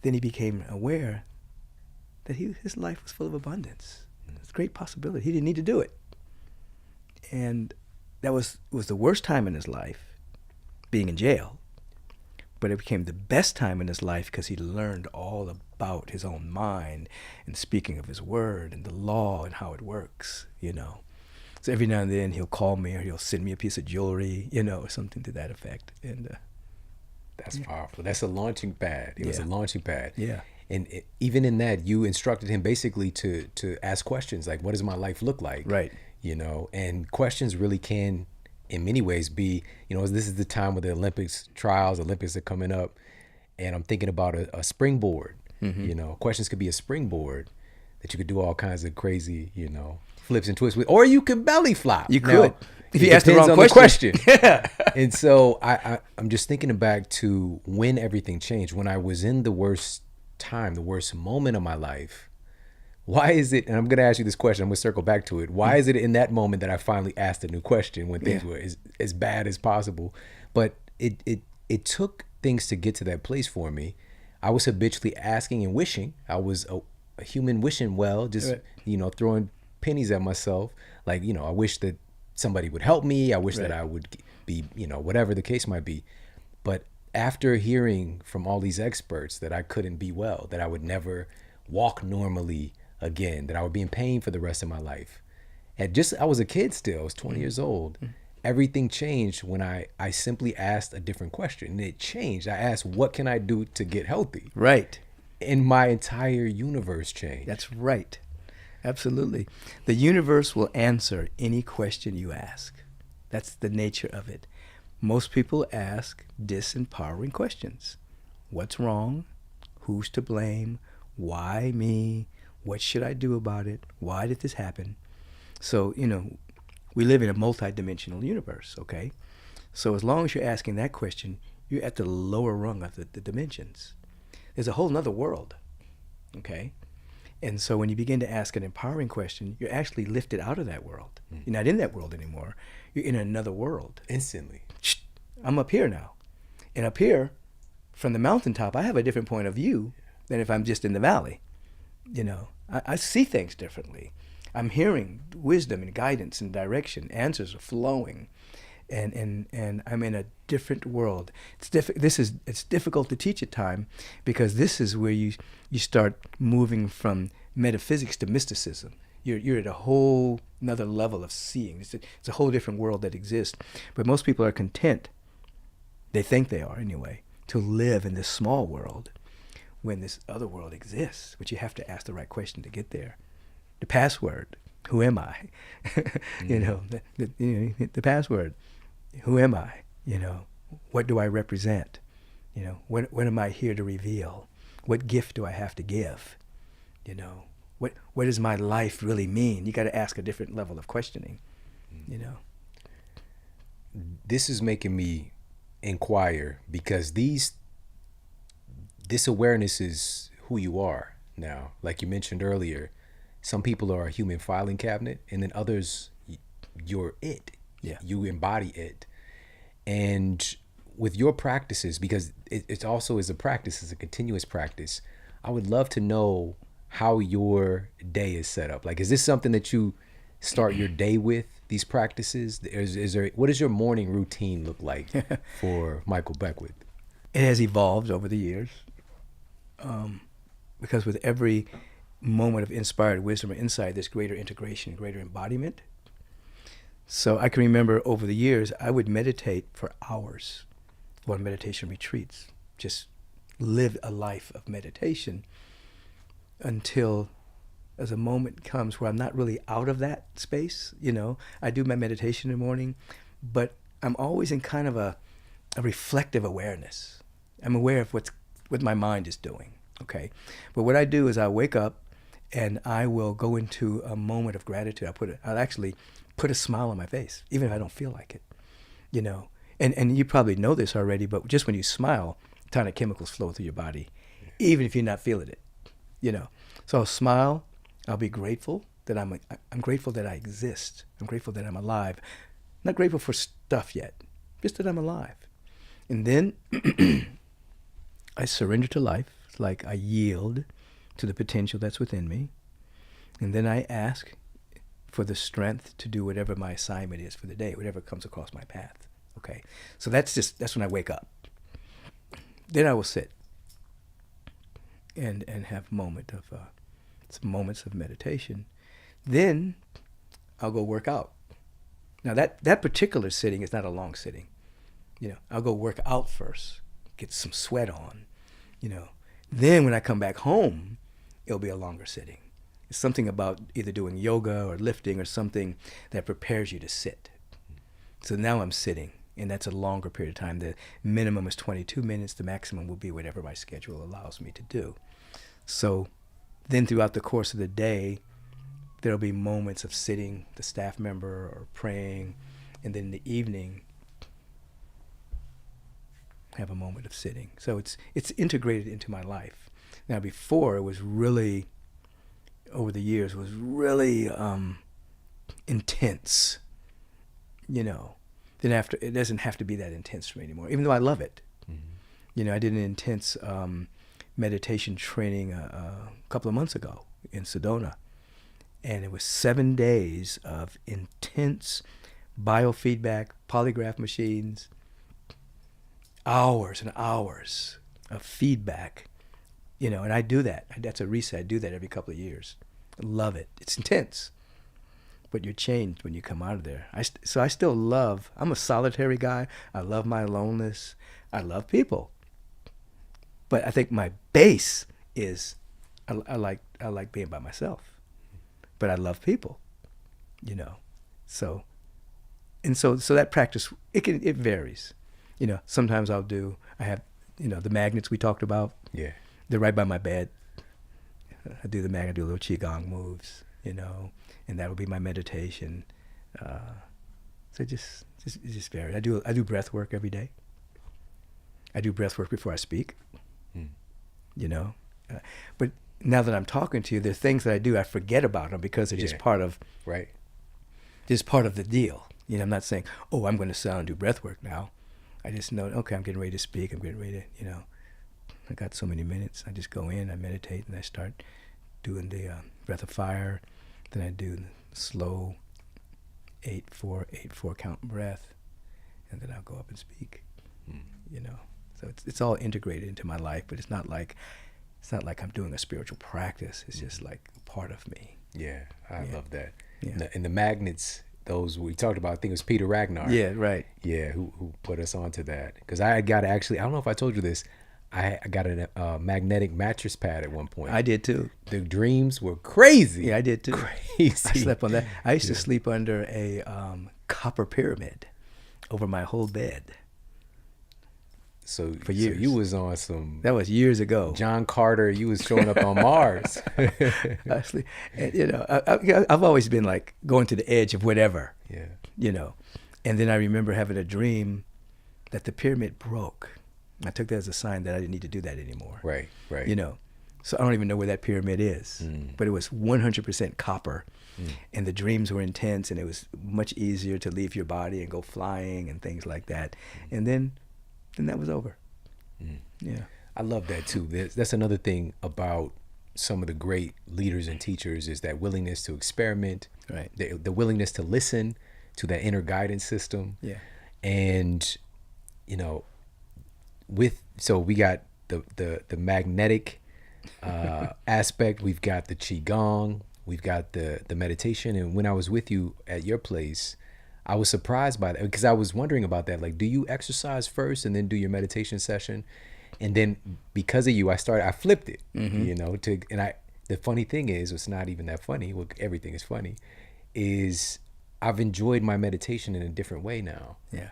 Then he became aware that his life was full of abundance. It's a great possibility. He didn't need to do it. And that was the worst time in his life, being in jail. But it became the best time in his life because he learned all about his own mind and speaking of his word and the law and how it works, you know. So every now and then he'll call me or he'll send me a piece of jewelry, you know, or something to that effect. And that's powerful. That's a launching pad. It was a launching pad. Yeah. And even in that, you instructed him basically to ask questions like, what does my life look like? Right. You know, and questions really can, in many ways, be, you know, this is the time with the Olympics are coming up. And I'm thinking about a springboard. Mm-hmm. You know, questions could be a springboard that you could do all kinds of crazy, you know, flips and twists with, or you could belly flop. You could. Now, if you ask the wrong question. Yeah. And so I'm just thinking back to when everything changed, when I was in the worst time, the worst moment of my life. Why is it, and I'm going to ask you this question, I'm going to circle back to it. Why is it in that moment that I finally asked a new question when things were as bad as possible? But it took things to get to that place for me. I was habitually asking and wishing. I was a human wishing well, just, you know, throwing pennies at myself. Like, you know, I wish that somebody would help me. I wish that I would be, you know, whatever the case might be. But after hearing from all these experts that I couldn't be well, that I would never walk normally again, that I would be in pain for the rest of my life. And I was a kid still, I was 20 years old. Everything changed when I simply asked a different question. And it changed. I asked, what can I do to get healthy? Right. And my entire universe changed. That's right. Absolutely. The universe will answer any question you ask. That's the nature of it. Most people ask disempowering questions. What's wrong? Who's to blame? Why me? What should I do about it? Why did this happen? So, you know, we live in a multidimensional universe, okay? So as long as you're asking that question, you're at the lower rung of the dimensions. There's a whole nother world, okay? And so when you begin to ask an empowering question, you're actually lifted out of that world. You're not in that world anymore. You're in another world. Instantly. I'm up here now. And up here, from the mountaintop, I have a different point of view than if I'm just in the valley. You know, I see things differently. I'm hearing wisdom and guidance and direction. Answers are flowing. And I'm in a different world. It's difficult to teach at time because this is where you start moving from metaphysics to mysticism. You're at a whole another level of seeing. It's a whole different world that exists. But most people are content, they think they are anyway, to live in this small world when this other world exists. But you have to ask the right question to get there. The password, who am I? You know, the password. Who am I? You know, what do I represent? You know, what am I here to reveal? What gift do I have to give? You know, what does my life really mean? You got to ask a different level of questioning, you know. This is making me inquire because this awareness is who you are now. Like you mentioned earlier, some people are a human filing cabinet, and then others, you're it. Yeah. You embody it. And with your practices, because it also is a practice, it's a continuous practice, I would love to know how your day is set up. Like, is this something that you start your day with, these practices? What does your morning routine look like for Michael Beckwith? It has evolved over the years because with every moment of inspired wisdom or insight, there's greater integration, greater embodiment. So I can remember over the years, I would meditate for hours on meditation retreats, just live a life of meditation until as a moment comes where I'm not really out of that space. You know, I do my meditation in the morning, but I'm always in kind of a reflective awareness. I'm aware of what my mind is doing, okay? But what I do is I wake up and I will go into a moment of gratitude. I'll actually put a smile on my face, even if I don't feel like it, you know. And you probably know this already, but just when you smile, a ton of chemicals flow through your body, even if you're not feeling it, you know. So I'll smile. I'll be grateful that I'm grateful that I exist. I'm grateful that I'm alive. Not grateful for stuff yet, just that I'm alive. And then I surrender to life. It's like I yield to the potential that's within me. And then I ask for the strength to do whatever my assignment is for the day, whatever comes across my path. Okay. So that's when I wake up. Then I will sit and have some moments of meditation. Then I'll go work out. Now that particular sitting is not a long sitting. I'll go work out first, get some sweat on, Then when I come back home, it'll be a longer sitting. It's something about either doing yoga or lifting or something that prepares you to sit. So now I'm sitting, and that's a longer period of time. The minimum is 22 minutes. The maximum will be whatever my schedule allows me to do. So then throughout the course of the day, there'll be moments of sitting, the staff member, or praying, and then in the evening, have a moment of sitting. So it's integrated into my life. Now before, it was really, over the years, was really intense, Then after, it doesn't have to be that intense for me anymore, even though I love it. Mm-hmm. I did an intense meditation training a couple of months ago in Sedona. And it was 7 days of intense biofeedback, polygraph machines, hours and hours of feedback, and I do that. That's a reset. I do that every couple of years. I love it. It's intense, but you're changed when you come out of there. So I still love, I'm a solitary guy. I love my aloneness. I love people. But I think my base is I like being by myself. But I love people, So that practice, it varies. Sometimes I have, the magnets we talked about. Yeah. They're right by my bed. I do the magnet, I do little qigong moves, and that will be my meditation. So it just varies. I do breath work every day. I do breath work before I speak. But now that I'm talking to you, there are things that I do, I forget about them because they're just part of, right. Just part of the deal. I'm not saying, oh, I'm going to sit down and do breath work now. I just know, okay, I'm getting ready to speak. I'm getting ready to, I got so many minutes. I just go in, I meditate, and I start doing the breath of fire. Then I do the slow 8-4 count breath, and then I'll go up and speak. So it's all integrated into my life, but it's not like I'm doing a spiritual practice. It's just like a part of me. Yeah, I love that. Yeah. And the magnets, those we talked about, I think it was Peter Ragnar. Yeah, right. Yeah, who put us onto that. Because I got actually, I don't know if I told you this, I got a magnetic mattress pad at one point. I did too. The dreams were crazy. Yeah, I did too. Crazy. I slept on that. I used to sleep under a copper pyramid over my whole bed. So for years. So you was on some. That was years ago. John Carter. You was showing up on Mars. Actually, and, I've always been like going to the edge of whatever. Yeah. And then I remember having a dream that the pyramid broke. I took that as a sign that I didn't need to do that anymore. Right. So I don't even know where that pyramid is, but it was 100% copper, and the dreams were intense, and it was much easier to leave your body and go flying and things like that. And then that was over. Yeah. I love that too. That's another thing about some of the great leaders and teachers is that willingness to experiment, right? The willingness to listen to that inner guidance system. Yeah. And, so we got the magnetic aspect, we've got the qigong, we've got the meditation. And when I was with you at your place, I was surprised by that because I was wondering about that. Like, do you exercise first and then do your meditation session? And then because of you, I flipped it, the funny thing is, it's not even that funny. Well, everything is funny, is I've enjoyed my meditation in a different way now. Yeah.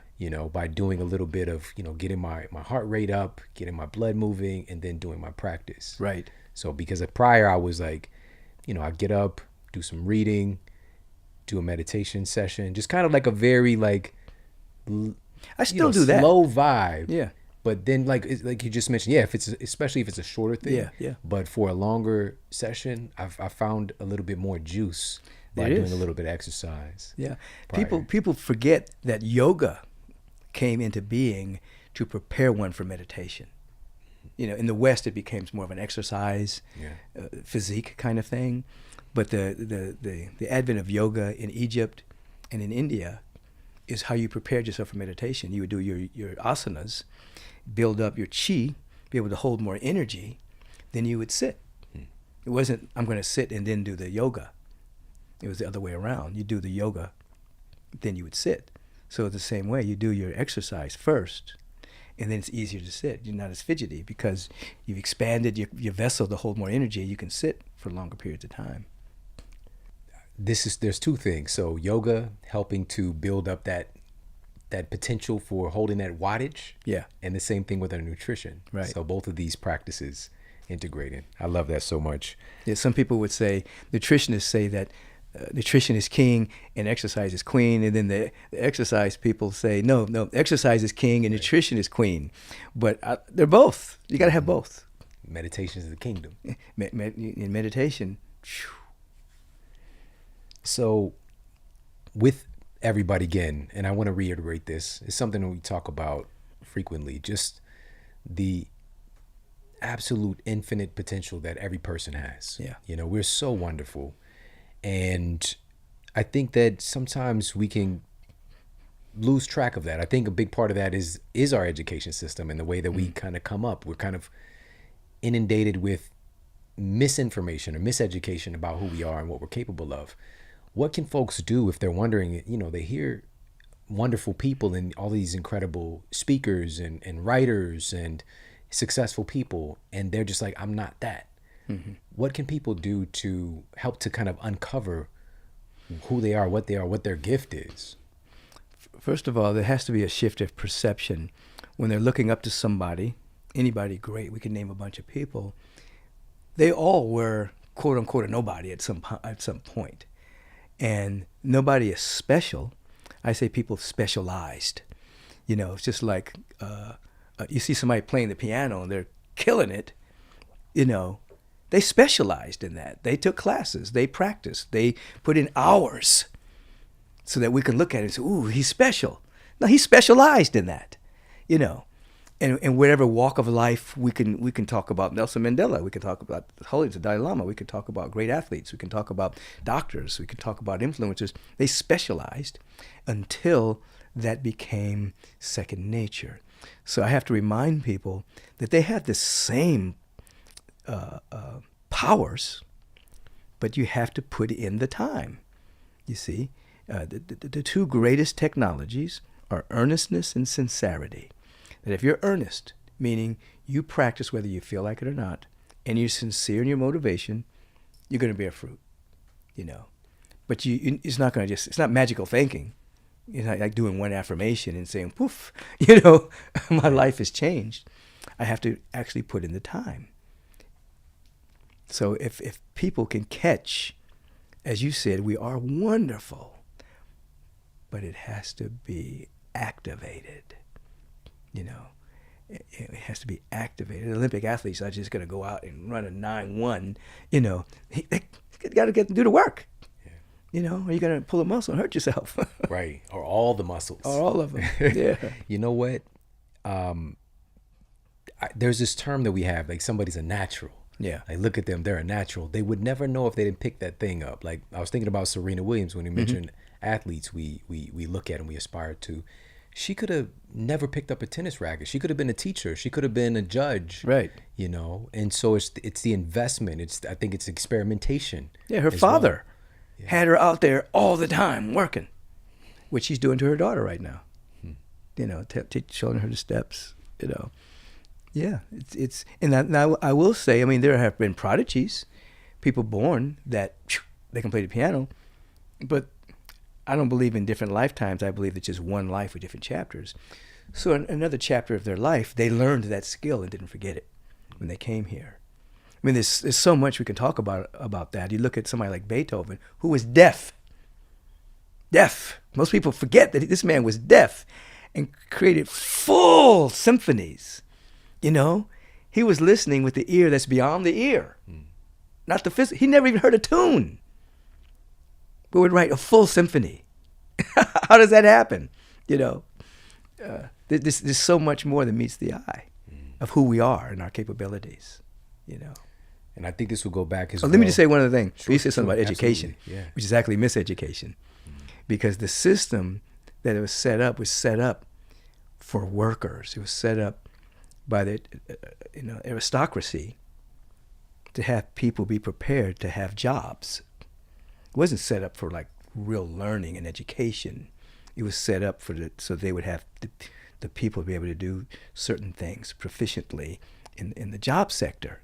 By doing a little bit of, getting my heart rate up, getting my blood moving, and then doing my practice. Right. So because prior I was like, I'd get up, do some reading, do a meditation session, just kind of like a very I still do that. Slow vibe. Yeah. But then like you just mentioned, especially if it's a shorter thing. Yeah. But for a longer session, I found a little bit more juice by doing a little bit of exercise. Yeah. Prior. People forget that yoga came into being to prepare one for meditation. You know, in the West, it becomes more of an exercise, physique kind of thing. But the advent of yoga in Egypt and in India is how you prepared yourself for meditation. You would do your asanas, build up your chi, be able to hold more energy, then you would sit. It wasn't, I'm going to sit and then do the yoga. It was the other way around. You do the yoga, then you would sit. So the same way, you do your exercise first, and then it's easier to sit. You're not as fidgety because you've expanded your vessel to hold more energy. You can sit for longer periods of time. There's two things. So yoga helping to build up that potential for holding that wattage. Yeah. And the same thing with our nutrition. Right. So both of these practices integrated. I love that so much. Yeah. Some people would say, nutritionists say that nutrition is king and exercise is queen. And then the exercise people say, no, exercise is king and nutrition is queen. But they're both. You got to have both. Meditation is the kingdom. In meditation. Whew. So with everybody again, and I want to reiterate this, it's something that we talk about frequently, just the absolute infinite potential that every person has. Yeah. You know, we're so wonderful. And I think that sometimes we can lose track of that. I think a big part of that is our education system and the way that we kind of come up. We're kind of inundated with misinformation or miseducation about who we are and what we're capable of. What can folks do if they're wondering, you know, they hear wonderful people and all these incredible speakers and writers and successful people, and they're just like, I'm not that. Mm-hmm. What can people do to help to kind of uncover who they are, what their gift is? First of all, there has to be a shift of perception. When they're looking up to somebody, anybody great, we can name a bunch of people, they all were, quote unquote, a nobody at some point. And nobody is special. I say people specialized. You know, it's just like you see somebody playing the piano and they're killing it. You know, they specialized in that. They took classes. They practiced. They put in hours so that we can look at it and say, ooh, he's special. No, he specialized in that. You know, and whatever walk of life we can talk about Nelson Mandela, we can talk about the Holiness of Dalai Lama, we can talk about great athletes, we can talk about doctors, we can talk about influencers. They specialized until that became second nature. So I have to remind people that they have the same powers, but you have to put in the time. You see, the two greatest technologies are earnestness and sincerity. That if you're earnest, meaning you practice whether you feel like it or not, and you're sincere in your motivation, you're going to bear fruit, you know. But it's not going to it's not magical thinking. It's not like doing one affirmation and saying, poof, you know, my life has changed. I have to actually put in the time. So if people can catch, as you said, we are wonderful, but it has to be activated. You know, it has to be activated. Olympic athletes are just going to go out and run a 9-1. You know, they got to do the work. Yeah. You know, or you're going to pull a muscle and hurt yourself. Right. Or all the muscles. Or all of them. Yeah. You know what? There's this term that we have, like somebody's a natural. Yeah. Like, look at them, they're a natural. They would never know if they didn't pick that thing up. Like, I was thinking about Serena Williams when you mentioned athletes we look at and we aspire to. She could have never picked up a tennis racket. She could have been a teacher. She could have been a judge. Right. You know, and so it's the investment. I think it's experimentation. Yeah, her father had her out there all the time working, which she's doing to her daughter right now. You know, showing her the steps. You know, yeah, it's and now I will say, I mean, there have been prodigies, people born that they can play the piano, but I don't believe in different lifetimes. I believe it's just one life with different chapters. So in another chapter of their life, they learned that skill and didn't forget it when they came here. I mean, there's so much we can talk about that. You look at somebody like Beethoven, who was deaf. Deaf. Most people forget that this man was deaf and created full symphonies. You know, he was listening with the ear that's beyond the ear, not the physical. He never even heard a tune, but would write a full symphony. How does that happen? You know, There's so much more than meets the eye of who we are and our capabilities, you know. And I think this will go back as Oh, well. let me just say one other thing. Sure, You said something sure, about education, absolutely, yeah. which is actually miseducation. Because the system that it was set up for workers. It was set up by the aristocracy to have people be prepared to have jobs. It wasn't set up for like real learning and education. It was set up so they would have the people be able to do certain things proficiently in the job sector.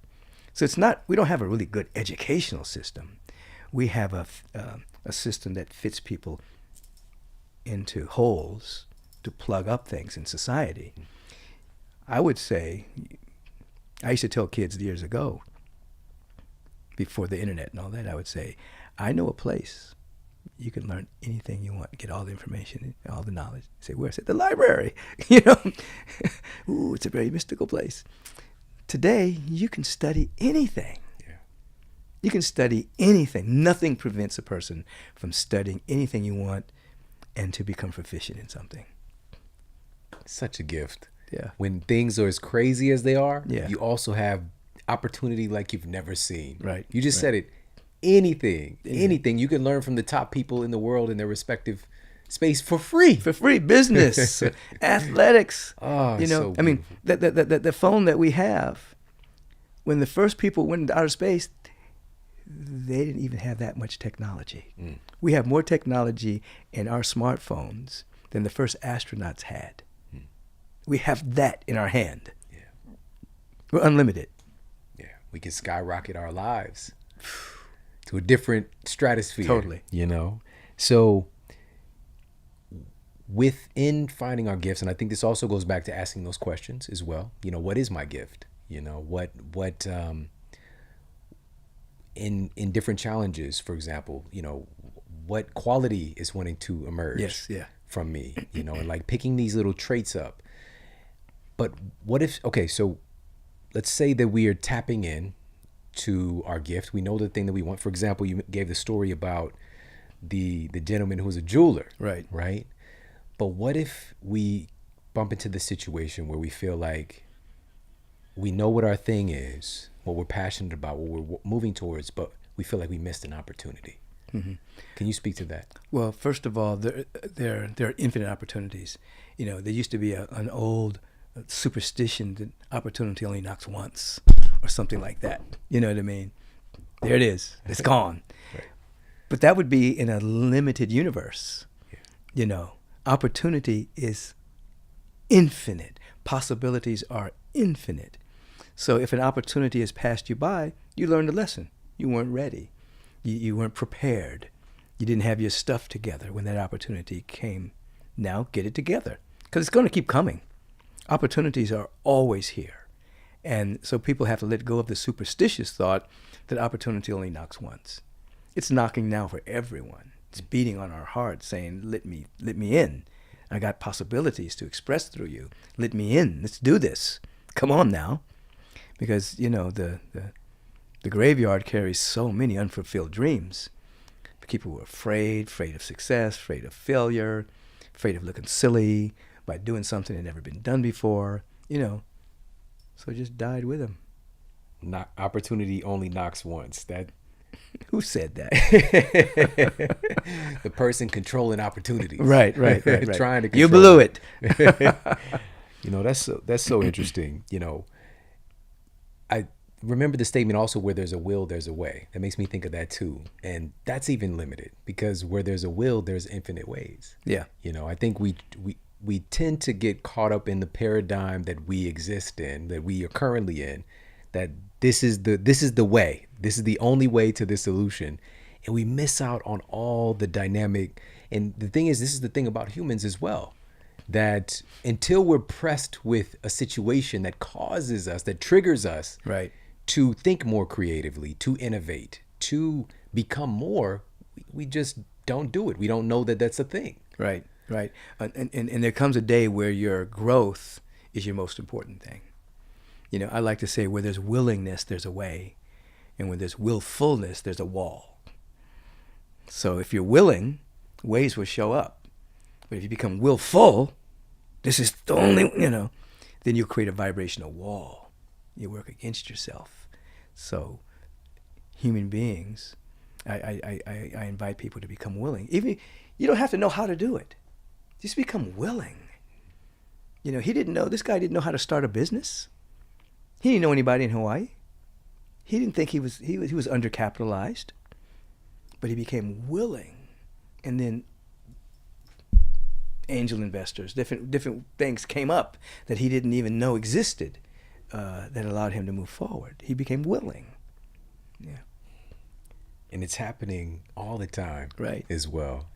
So we don't have a really good educational system. We have a system that fits people into holes to plug up things in society. I would say, I used to tell kids years ago, before the internet and all that, I would say, I know a place you can learn anything you want, get all the information, all the knowledge. Say, where? I said, the library. Ooh, it's a very mystical place. Today, you can study anything. Yeah. You can study anything. Nothing prevents a person from studying anything you want and to become proficient in something. Such a gift. Yeah. When things are as crazy as they are, Yeah. you also have opportunity like you've never seen. Right. You just said it. Anything you can learn from the top people in the world in their respective space for free. For free. Business, athletics. Oh, so I mean, the phone that we have, when the first people went into outer space, they didn't even have that much technology. We have more technology in our smartphones than the first astronauts had. We have that in our hand. Yeah. We're unlimited. Yeah. We can skyrocket our lives to a different stratosphere. Totally. So within finding our gifts, and I think this also goes back to asking those questions as well. What is my gift? What in different challenges, for example, what quality is wanting to emerge Yes, yeah. from me, and like picking these little traits up. But what if, okay, so let's say that we are tapping in to our gift. We know the thing that we want. For example, you gave the story about the gentleman who was a jeweler. Right. But what if we bump into the situation where we feel like we know what our thing is, what we're passionate about, what we're moving towards, but we feel like we missed an opportunity? Mm-hmm. Can you speak to that? Well, first of all, there are infinite opportunities. There used to be an old superstition that opportunity only knocks once, or something like that. You know what I mean? There it is. It's gone. Right. But that would be in a limited universe. Yeah. Opportunity is infinite. Possibilities are infinite. So if an opportunity has passed you by, you learned a lesson. You weren't ready. You weren't prepared. You didn't have your stuff together when that opportunity came. Now get it together, because it's going to keep coming. Opportunities are always here. And so people have to let go of the superstitious thought that opportunity only knocks once. It's knocking now for everyone. It's beating on our heart saying, let me in. I got possibilities to express through you. Let me in. Let's do this. Come on now. Because, the graveyard carries so many unfulfilled dreams. People who are afraid of success, afraid of failure, afraid of looking silly by doing something that never been done before, So just died with them. Opportunity only knocks once. Who said that? The person controlling opportunities. Right. Trying to control. You blew it. That's so interesting. I remember the statement also, where there's a will, there's a way. That makes me think of that too. And that's even limited, because where there's a will, there's infinite ways. Yeah. I think we tend to get caught up in the paradigm that we exist in, that we are currently in, that this is the way. This is the only way to this solution. And we miss out on all the dynamic. And the thing is, this is the thing about humans as well, that until we're pressed with a situation that causes us, that triggers us, right, to think more creatively, to innovate, to become more, we just don't do it. We don't know that that's a thing. Right. And there comes a day where your growth is your most important thing. I like to say, where there's willingness, there's a way. And when there's willfulness, there's a wall. So if you're willing, ways will show up. But if you become willful, This is the only, then you'll create a vibrational wall. You work against yourself. So human beings, I invite people to become willing. Even you don't have to know how to do it. Just become willing. This guy didn't know how to start a business. He didn't know anybody in Hawaii. He didn't think he was undercapitalized, but he became willing. And then angel investors, different things came up that he didn't even know existed, that allowed him to move forward. He became willing. Yeah. And it's happening all the time, right? As well.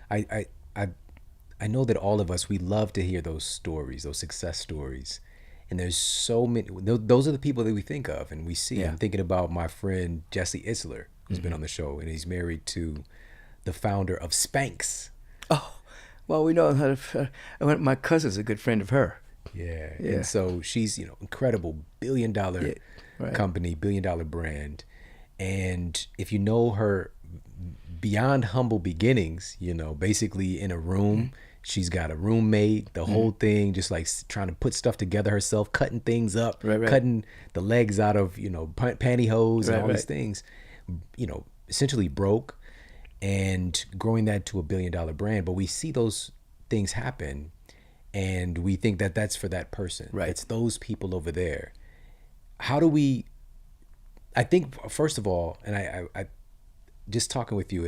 I know that all of us, we love to hear those stories, those success stories. And there's so many, those are the people that we think of and we see. Yeah. I'm thinking about my friend Jesse Isler, who's been on the show, and he's married to the founder of Spanx. Oh, well, we know how to, my cousin's a good friend of her. Yeah. And so she's, incredible $1 billion company, $1 billion brand. And if you know her beyond humble beginnings, basically in a room, she's got a roommate, the whole thing, just like trying to put stuff together herself, cutting things up, cutting the legs out of, pantyhose and all these things, essentially broke and growing that to $1 billion brand. But we see those things happen and we think that that's for that person. Right. It's those people over there. How do we, I think, first of all, and I just talking with you,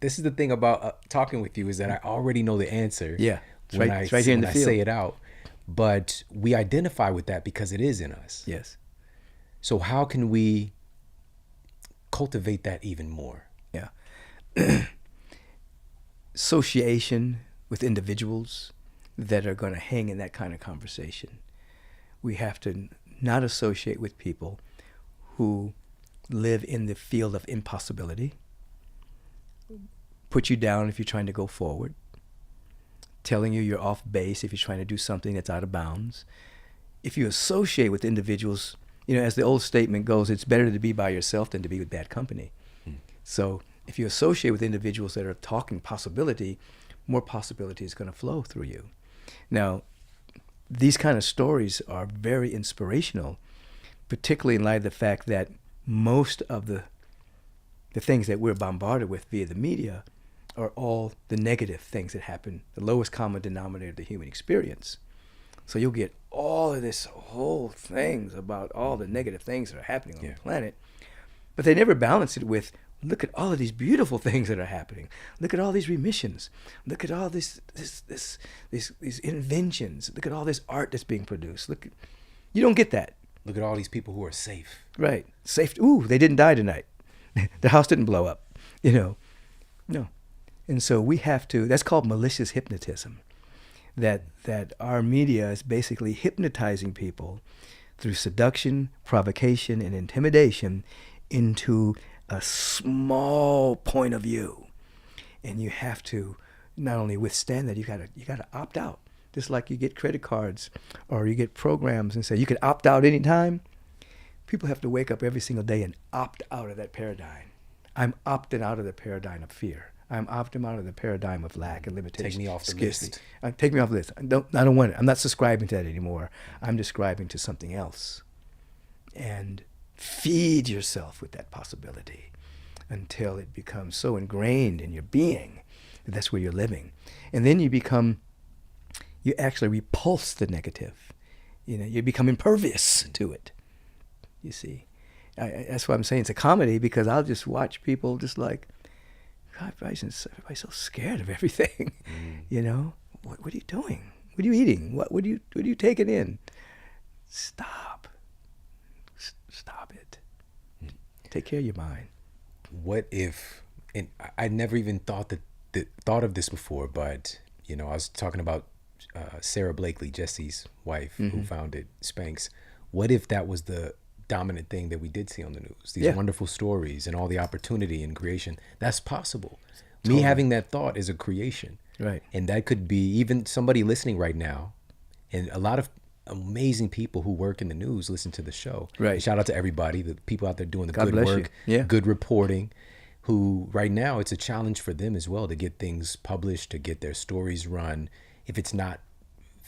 this is the thing about talking with you is that I already know the answer. Yeah, when I say it out, but we identify with that because it is in us. Yes. So how can we cultivate that even more? Yeah. Association with individuals that are going to hang in that kind of conversation. We have to not associate with people who live in the field of impossibility, put you down if you're trying to go forward, telling you you're off base if you're trying to do something that's out of bounds. If you associate with individuals, as the old statement goes, it's better to be by yourself than to be with bad company. So if you associate with individuals that are talking possibility, more possibility is going to flow through you. Now, these kind of stories are very inspirational, particularly in light of the fact that most of the things that we're bombarded with via the media are all the negative things that happen, the lowest common denominator of the human experience. So you'll get all of this whole things about all the negative things that are happening on the planet, but they never balance it with, look at all of these beautiful things that are happening. Look at all these remissions. Look at all these inventions. Look at all this art that's being produced. You don't get that. Look at all these people who are safe. Right. Safe. Ooh, they didn't die tonight. The house didn't blow up. No. And so we have to, that's called malicious hypnotism. That our media is basically hypnotizing people through seduction, provocation, and intimidation into a small point of view. And you have to not only withstand that, you gotta opt out. Just like you get credit cards or you get programs and say you can opt out anytime. People have to wake up every single day and opt out of that paradigm. I'm opting out of the paradigm of fear. I'm opting out of the paradigm of lack and limitation. Take me off the list. Take me off the list. I don't want it. I'm not subscribing to that anymore. I'm describing to something else. And feed yourself with that possibility until it becomes so ingrained in your being that that's where you're living. And then you actually repulse the negative. You become impervious to it. You see, that's why I'm saying it's a comedy, because I'll just watch people just like, God, everybody's so scared of everything. What are you doing? What are you eating? What are you taking in? Stop it. Take care of your mind. What if? And I never even thought of this before, but I was talking about Sarah Blakely, Jesse's wife, who founded Spanx. What if that was the dominant thing that we did see on the news? These wonderful stories and all the opportunity and creation. That's possible. Totally. Me having that thought is a creation. Right. And that could be even somebody listening right now. And a lot of amazing people who work in the news listen to the show. Right. And shout out to everybody, the people out there doing the God good bless work, you. Yeah. good reporting, who right now it's a challenge for them as well to get things published, to get their stories run. If it's not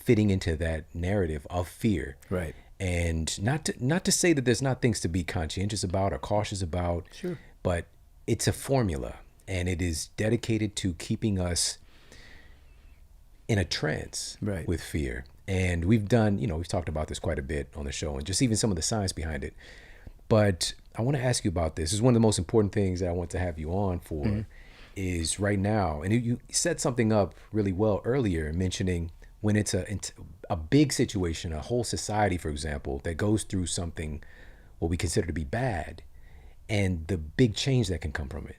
fitting into that narrative of fear. Right. And not to say that there's not things to be conscientious about or cautious about, Sure. but it's a formula, and it is dedicated to keeping us in a trance Right. with fear. And we've done, we've talked about this quite a bit on the show, and just even some of the science behind it. But I want to ask you about this. This is one of the most important things that I want to have you on for, is right now. And you set something up really well earlier, mentioning when it's a big situation, a whole society, for example, that goes through something what we consider to be bad, and the big change that can come from it.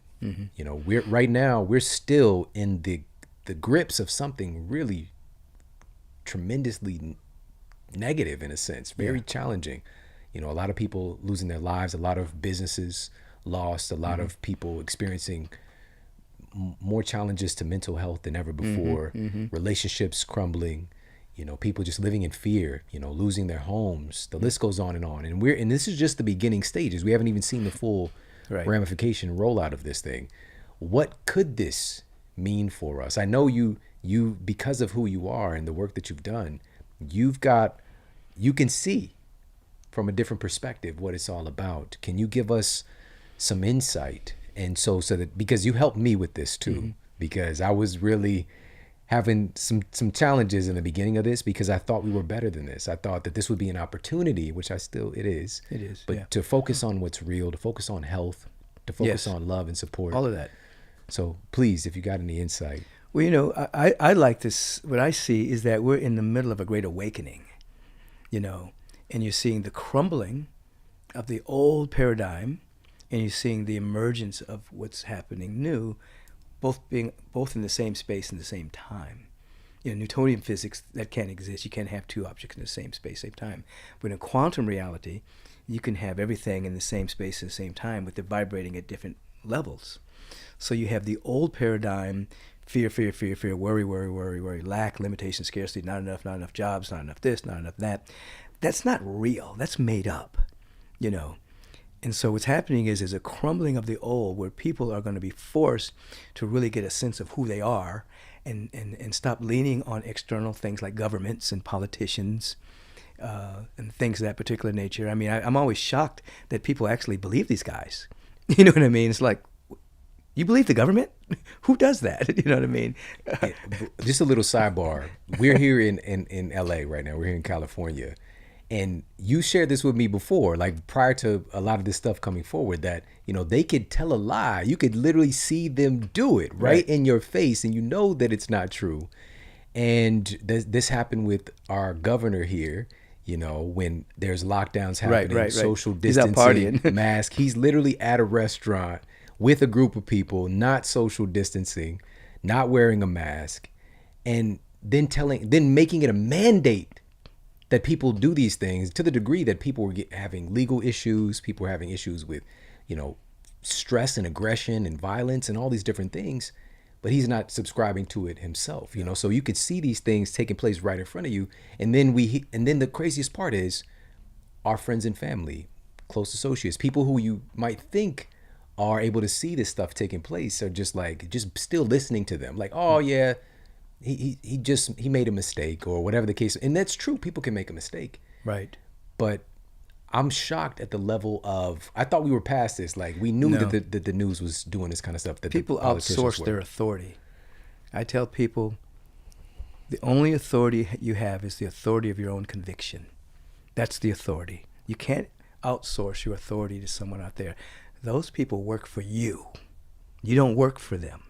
We're still in the grips of something really tremendously negative, in a sense, very challenging. A lot of people losing their lives, a lot of businesses lost, a lot of people experiencing more challenges to mental health than ever before, relationships crumbling, people just living in fear, losing their homes. The list goes on. And this is just the beginning stages. We haven't even seen the full ramification rollout of this thing. What could this mean for us? I know you because of who you are and the work that you've done, you can see from a different perspective what it's all about. Can you give us some insight? And so that, because you helped me with this too, because I was really having some challenges in the beginning of this, because I thought we were better than this. I thought that this would be an opportunity, which it is. It is. But to focus on what's real, to focus on health, to focus on love and support. All of that. So please, if you got any insight. Well, I like this. What I see is that we're in the middle of a great awakening, and you're seeing the crumbling of the old paradigm, and you're seeing the emergence of what's happening new, both in the same space and the same time. Newtonian physics, that can't exist. You can't have two objects in the same space, same time. But in quantum reality, you can have everything in the same space at the same time, but they're vibrating at different levels. So you have the old paradigm, fear, worry, lack, limitation, scarcity, not enough jobs, not enough this, not enough that. That's not real. That's made up, And so what's happening is a crumbling of the old, where people are going to be forced to really get a sense of who they are, and stop leaning on external things like governments and politicians and things of that particular nature. I mean, I'm always shocked that people actually believe these guys. You know what I mean? It's like, you believe the government? Who does that? You know what I mean? Just a little sidebar. We're here in LA right now. We're here in California. And you shared this with me before, like prior to a lot of this stuff coming forward, that, they could tell a lie. You could literally see them do it right in your face, and you know that it's not true. And this happened with our governor here, when there's lockdowns happening, social distancing, mask. He's literally at a restaurant with a group of people, not social distancing, not wearing a mask, and then making it a mandate that people do these things, to the degree that people were having legal issues, people were having issues with, stress and aggression and violence and all these different things, but he's not subscribing to it himself, So you could see these things taking place right in front of you, and then the craziest part is our friends and family, close associates, people who you might think are able to see this stuff taking place, are just still listening to them, like, oh yeah, he made a mistake, or whatever the case. And that's true. People can make a mistake. Right. But I'm shocked at the level of, I thought we were past this. Like, we knew that the news was doing this kind of stuff. That people outsource their authority. I tell people, the only authority you have is the authority of your own conviction. That's the authority. You can't outsource your authority to someone out there. Those people work for you. You don't work for them.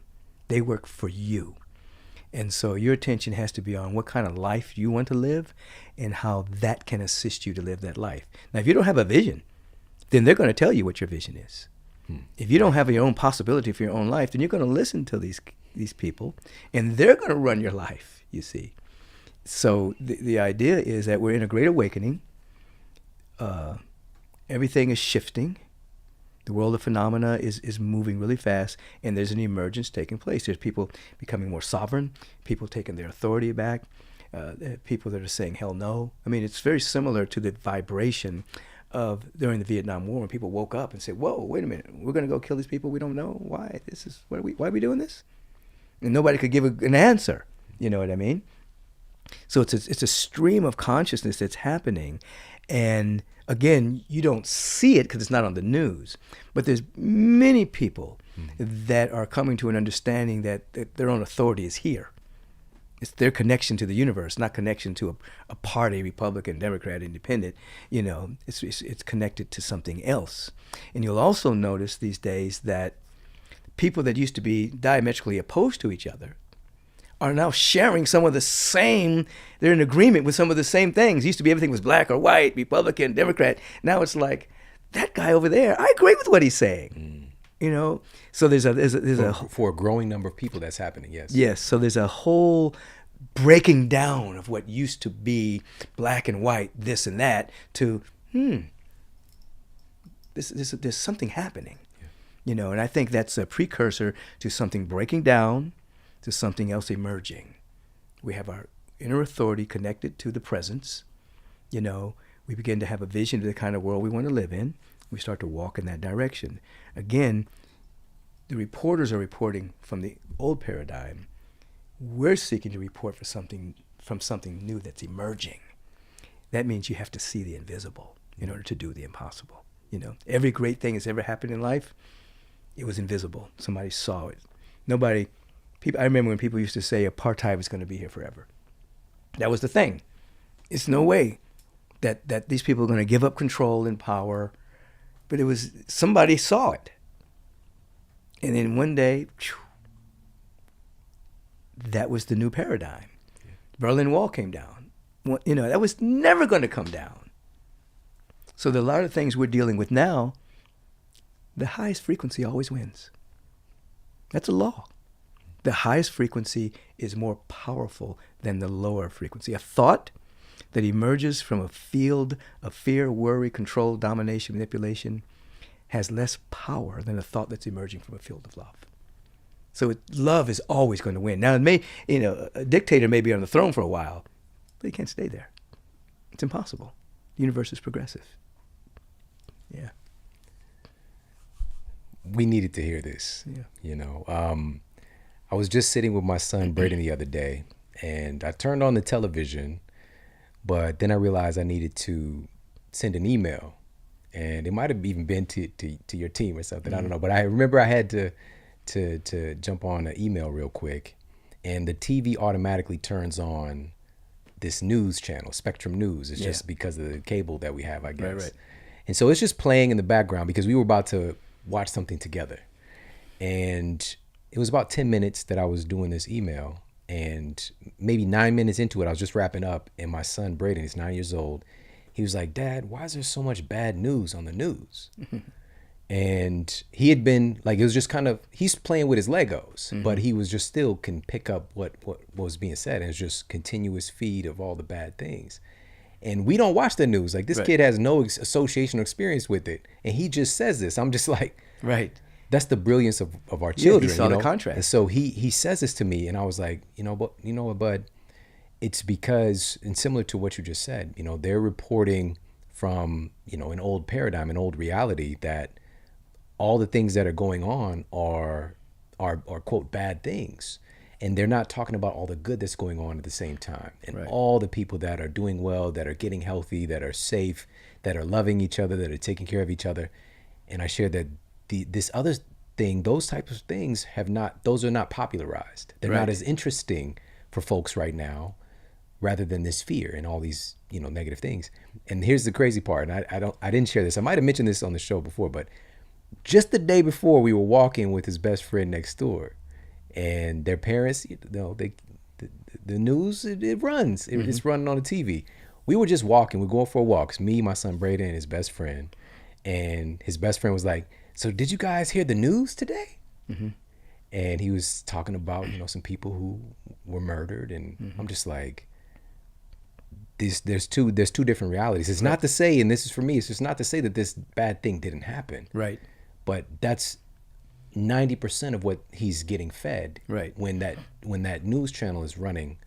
They work for you. And so your attention has to be on what kind of life you want to live and how that can assist you to live that life. Now, if you don't have a vision, then they're going to tell you what your vision is. If you don't have your own possibility for your own life, then you're going to listen to these people, and they're going to run your life, you see. So the idea is that we're in a great awakening. Everything is shifting. The world of phenomena is moving really fast, and there's an emergence taking place. There's people becoming more sovereign, people taking their authority back, people that are saying hell no. I mean, it's very similar to the vibration of during the Vietnam War, when people woke up and said, whoa, wait a minute, we're going to go kill these people we don't know? Why? Why are we doing this? And nobody could give an answer. You know what I mean? So it's a stream of consciousness that's happening, and again, you don't see it because it's not on the news. But there's many people that are coming to an understanding that their own authority is here. It's their connection to the universe, not connection to a party, Republican, Democrat, Independent. You know, it's connected to something else. And you'll also notice these days that people that used to be diametrically opposed to each other are now sharing some of the same, they're in agreement with some of the same things. It used to be everything was black or white, Republican, Democrat. Now it's like, that guy over there, I agree with what he's saying. You know, so there's a for a growing number of people that's happening. Yes. Yes. So there's a whole breaking down of what used to be black and white, this and that, to there's something happening. Yeah. You know, and I think that's a precursor to something breaking down, to something else emerging. We have our inner authority connected to the presence. You know, we begin to have a vision of the kind of world we want to live in. We start to walk in that direction. Again, the reporters are reporting from the old paradigm. We're seeking to report from something new that's emerging. That means you have to see the invisible in order to do the impossible. You know, every great thing that's ever happened in life, it was invisible. Somebody saw it. I remember when people used to say apartheid was going to be here forever. That was the thing. It's no way that these people are going to give up control and power. But it was, somebody saw it. And then one day, that was the new paradigm. Yeah. Berlin Wall came down. You know, that was never going to come down. So there are a lot of things we're dealing with now. The highest frequency always wins. That's a law. The highest frequency is more powerful than the lower frequency. A thought that emerges from a field of fear, worry, control, domination, manipulation has less power than a thought that's emerging from a field of love. So love is always going to win. Now, a dictator may be on the throne for a while, but he can't stay there. It's impossible. The universe is progressive. Yeah. We needed to hear this. Yeah. You know, I was just sitting with my son Braden the other day, and I turned on the television. But then I realized I needed to send an email, and it might have even been to your team or something. I don't know. But I remember I had to jump on an email real quick, and the TV automatically turns on this news channel, Spectrum News. It's just because of the cable that we have, I guess. Right. And so it's just playing in the background because we were about to watch something together. And it was about 10 minutes that I was doing this email. And maybe 9 minutes into it, I was just wrapping up, and my son Braden, he's 9 years old, he was like, "Dad, why is there so much bad news on the news?" And he had been like, it was just kind of, he's playing with his Legos, but he was just still can pick up what was being said, and it's just continuous feed of all the bad things. And we don't watch the news. Like, this kid has no association or experience with it, and he just says this. I'm just like, right. That's the brilliance of our children. He saw the contrast. And so he says this to me, and I was like, you know what, bud? It's because, and similar to what you just said, they're reporting from, an old paradigm, an old reality, that all the things that are going on are quote bad things. And they're not talking about all the good that's going on at the same time. And all the people that are doing well, that are getting healthy, that are safe, that are loving each other, that are taking care of each other. And I shared that this other thing, those types of things those are not popularized. They're not as interesting for folks right now, rather than this fear and all these, negative things. And here's the crazy part. And I didn't share this. I might've mentioned this on the show before, but just the day before, we were walking with his best friend next door, and their parents, the news, it runs. It's running on the TV. We were just walking. We're going for a walk. It's me, my son Braden, and his best friend. And his best friend was like, "So did you guys hear the news today?" And he was talking about, some people who were murdered. And I'm just like, there's two different realities. It's not to say, and this is for me, it's just not to say that this bad thing didn't happen. Right. But that's 90% of what he's getting fed. Right. When that news channel is running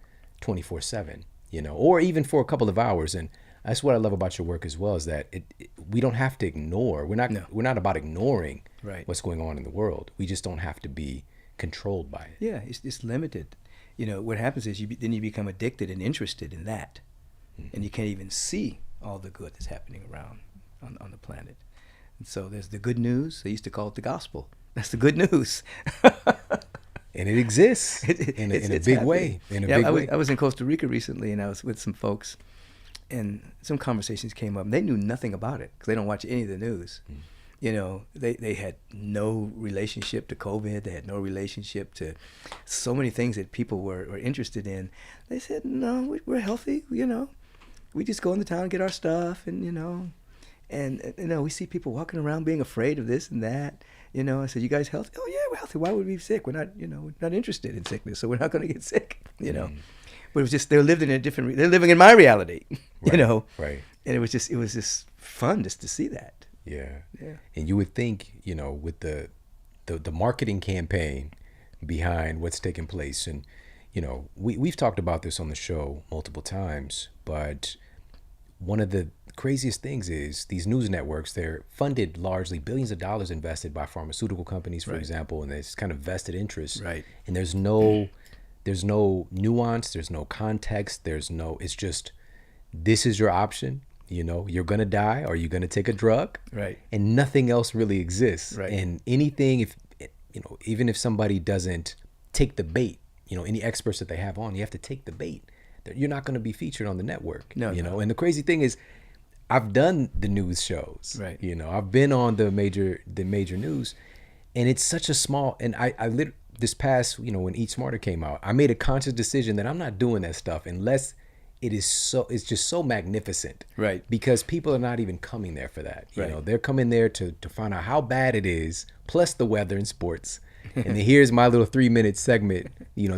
24/7, or even for a couple of hours. And that's what I love about your work as well, is that we don't have to ignore. We're not about ignoring what's going on in the world. We just don't have to be controlled by it. Yeah, it's limited. what happens is then you become addicted and interested in that, and you can't even see all the good that's happening around on the planet. And so there's the good news. They used to call it the gospel. That's the good news. And it exists in a big way. I was in Costa Rica recently, and I was with some folks, and some conversations came up. And they knew nothing about it because they don't watch any of the news. They had no relationship to COVID. They had no relationship to so many things that people were interested in. They said, no, we're healthy. We just go in the town and get our stuff, and we see people walking around being afraid of this and that. I said, you guys healthy? Oh yeah, we're healthy. Why would we be sick? We're not, we're not interested in sickness, so we're not going to get sick. But it was just they're living in my reality. Right. And it was just fun just to see that. Yeah. And you would think, with the marketing campaign behind what's taking place, and we've talked about this on the show multiple times, but one of the craziest things is these news networks, they're funded largely, billions of dollars invested by pharmaceutical companies, for example, and there's kind of vested interests. Right. And there's no nuance, there's no context, it's just, this is your option. You're going to die, or you're going to take a drug. Right. And nothing else really exists. Right. And anything, even if somebody doesn't take the bait, any experts that they have on, you have to take the bait. You're not going to be featured on the network. No. And the crazy thing is, I've done the news shows. Right. I've been on the major news, and it's such a small, and I this past, when Eat Smarter came out, I made a conscious decision that I'm not doing that stuff unless it's just so magnificent. Right. Because people are not even coming there for that. Right. They're coming there to find out how bad it is, plus the weather and sports. And then here's my little 3-minute segment,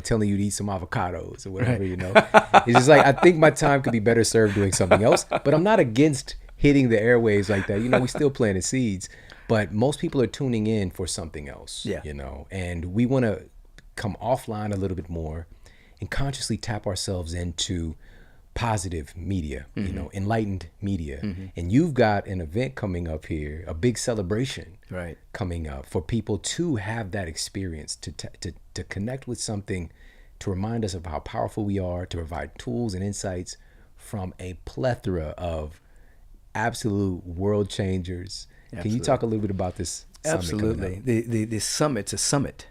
telling you to eat some avocados or whatever, It's just like, I think my time could be better served doing something else, but I'm not against hitting the airwaves like that. We still planting seeds, but most people are tuning in for something else, and we want to come offline a little bit more and consciously tap ourselves into positive media, enlightened media. And you've got an event coming up here, a big celebration coming up for people to have that experience, to connect with something, to remind us of how powerful we are, to provide tools and insights from a plethora of absolute world changers. Absolutely. Can you talk a little bit about this summit? Absolutely. The summit's a summit,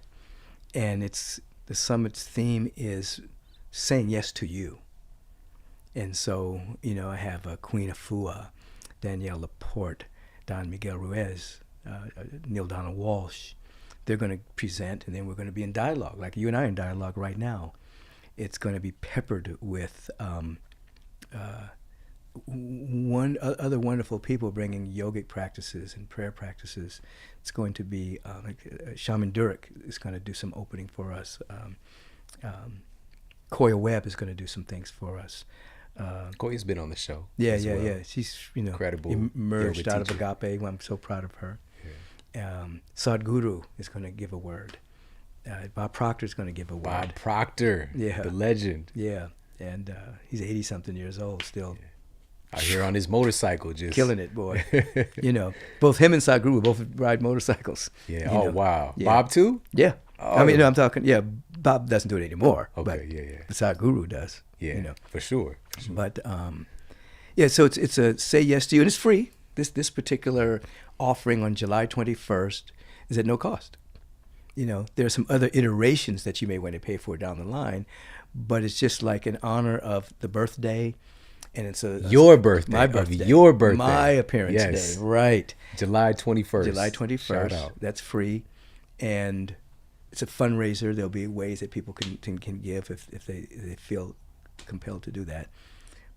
and the summit's theme is saying yes to you. And so, I have Queen Afua, Danielle Laporte, Don Miguel Ruiz, Neil Donald Walsh. They're going to present, and then we're going to be in dialogue, like you and I are in dialogue right now. It's going to be peppered with other wonderful people bringing yogic practices and prayer practices. It's going to be Shaman Durek is going to do some opening for us. Koya Webb is going to do some things for us. Koya's been on the show. Yeah. She's incredible, emerged out of Agape. I'm so proud of her. Yeah. Sadhguru is going to give a word. Bob Proctor is going to give a word. Bob Proctor, the legend. Yeah, and he's 80-something years old still. Yeah. Out here on his motorcycle, just killing it, boy. Both him and Sadhguru both ride motorcycles. Yeah. Wow. Yeah. Bob too? Yeah. Oh. I'm talking. Yeah. Bob doesn't do it anymore. Okay. But the Sadhguru does. Yeah. For sure. But so it's a say yes to you, and it's free. This particular offering on July 21st is at no cost. There are some other iterations that you may want to pay for down the line, but it's just like in honor of the birthday. And it's your birthday, my birthday, your birthday, my appearance day, right? July 21st. July 21st. Shout out. That's free, and it's a fundraiser. There'll be ways that people can give if they feel compelled to do that.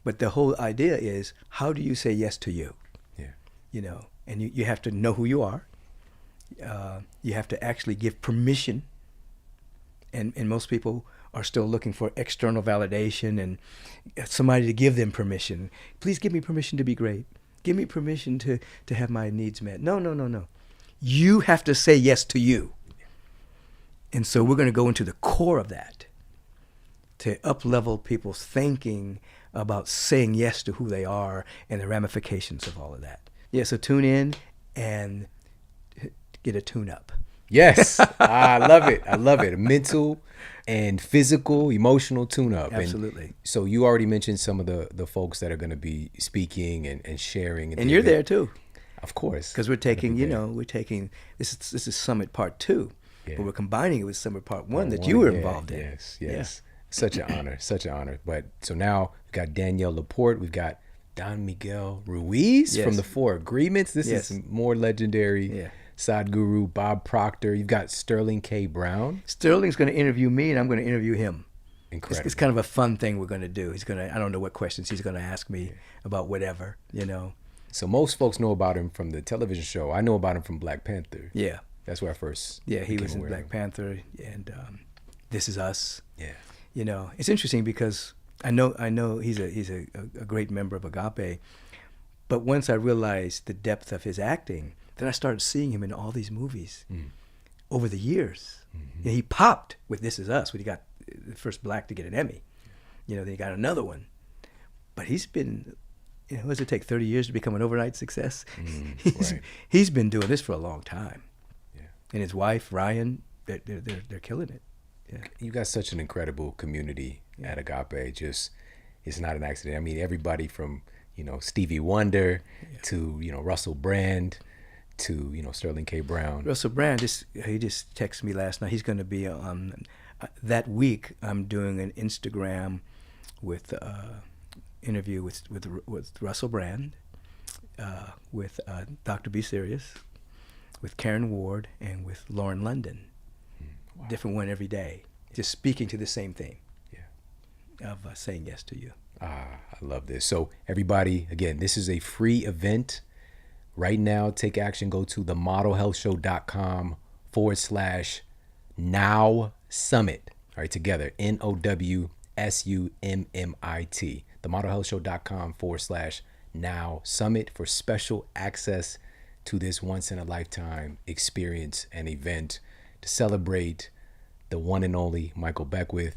But the whole idea is, how do you say yes to you? Yeah. And you have to know who you are. You have to actually give permission. And most people are still looking for external validation and somebody to give them permission. Please give me permission to be great. Give me permission to have my needs met. No. You have to say yes to you. And so we're going to go into the core of that to up-level people's thinking about saying yes to who they are and the ramifications of all of that. Yeah, so tune in and get a tune-up. Yes, I love it. A mental and physical, emotional tune-up. Absolutely. And so you already mentioned some of the folks that are going to be speaking and sharing. At And the you're event. there too. Of course. Because we're taking, this is Summit Part 2, Yeah. but we're combining it with Summit Part 1 that One, you were yeah, involved in. Yes, yes. Such an honor, such an honor. But so now we've got Danielle Laporte, we've got Don Miguel Ruiz Yes. from the Four Agreements. This Yes. is more legendary. Yeah. Sadhguru, Bob Proctor. You've got Sterling K. Brown. Sterling's going to interview me, and I'm going to interview him. Incredible. It's kind of a fun thing we're going to do. I don't know what questions he's going to ask me about whatever, So most folks know about him from the television show. I know about him from Black Panther. Yeah. That's where I first Yeah, he became was in aware Black of him. Panther and This Is Us. Yeah. It's interesting because I know he's a great member of Agape, but once I realized the depth of his acting, then I started seeing him in all these movies over the years. Mm-hmm. And he popped with This Is Us when he got the first black to get an Emmy. Then he got another one. But he's been, what does it take, 30 years to become an overnight success? Right. He's been doing this for a long time. Yeah. And his wife, Ryan, they're killing it. Yeah. You got such an incredible community at Agape. Just, it's not an accident. I mean, everybody from, Stevie Wonder to, Russell Brand to, Sterling K. Brown. Russell Brand, he just texted me last night. He's going to be that week. I'm doing an Instagram with interview with Russell Brand, with Dr. Be Serious, with Karen Ward, and with Lauren London. Wow. Different one every day, just speaking to the same thing. Of saying yes to you. I love this. So everybody, again, this is a free event. Right now, take action. Go to themodelhealthshow.com/now summit. All right, together. NOWSUMMIT. Themodelhealthshow.com/now summit for special access to this once in a lifetime experience and event to celebrate the one and only Michael Beckwith.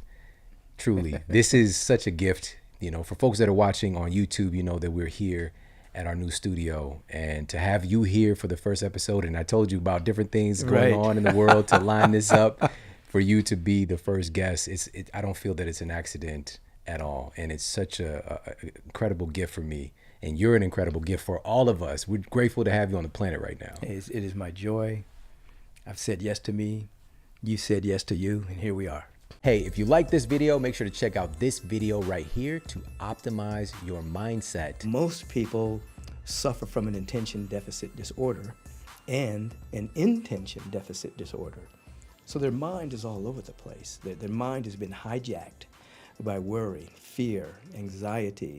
Truly, this is such a gift. For folks that are watching on YouTube, that we're here at our new studio, and to have you here for the first episode. And I told you about different things going on in the world to line this up for you to be the first guest. I don't feel that it's an accident at all. And it's such a incredible gift for me. And you're an incredible gift for all of us. We're grateful to have you on the planet right now. It is my joy. I've said yes to me. You said yes to you. And here we are. Hey, if you like this video, make sure to check out this video right here to optimize your mindset. Most people suffer from an attention deficit disorder and an intention deficit disorder. So their mind is all over the place. Their mind has been hijacked by worry, fear, anxiety,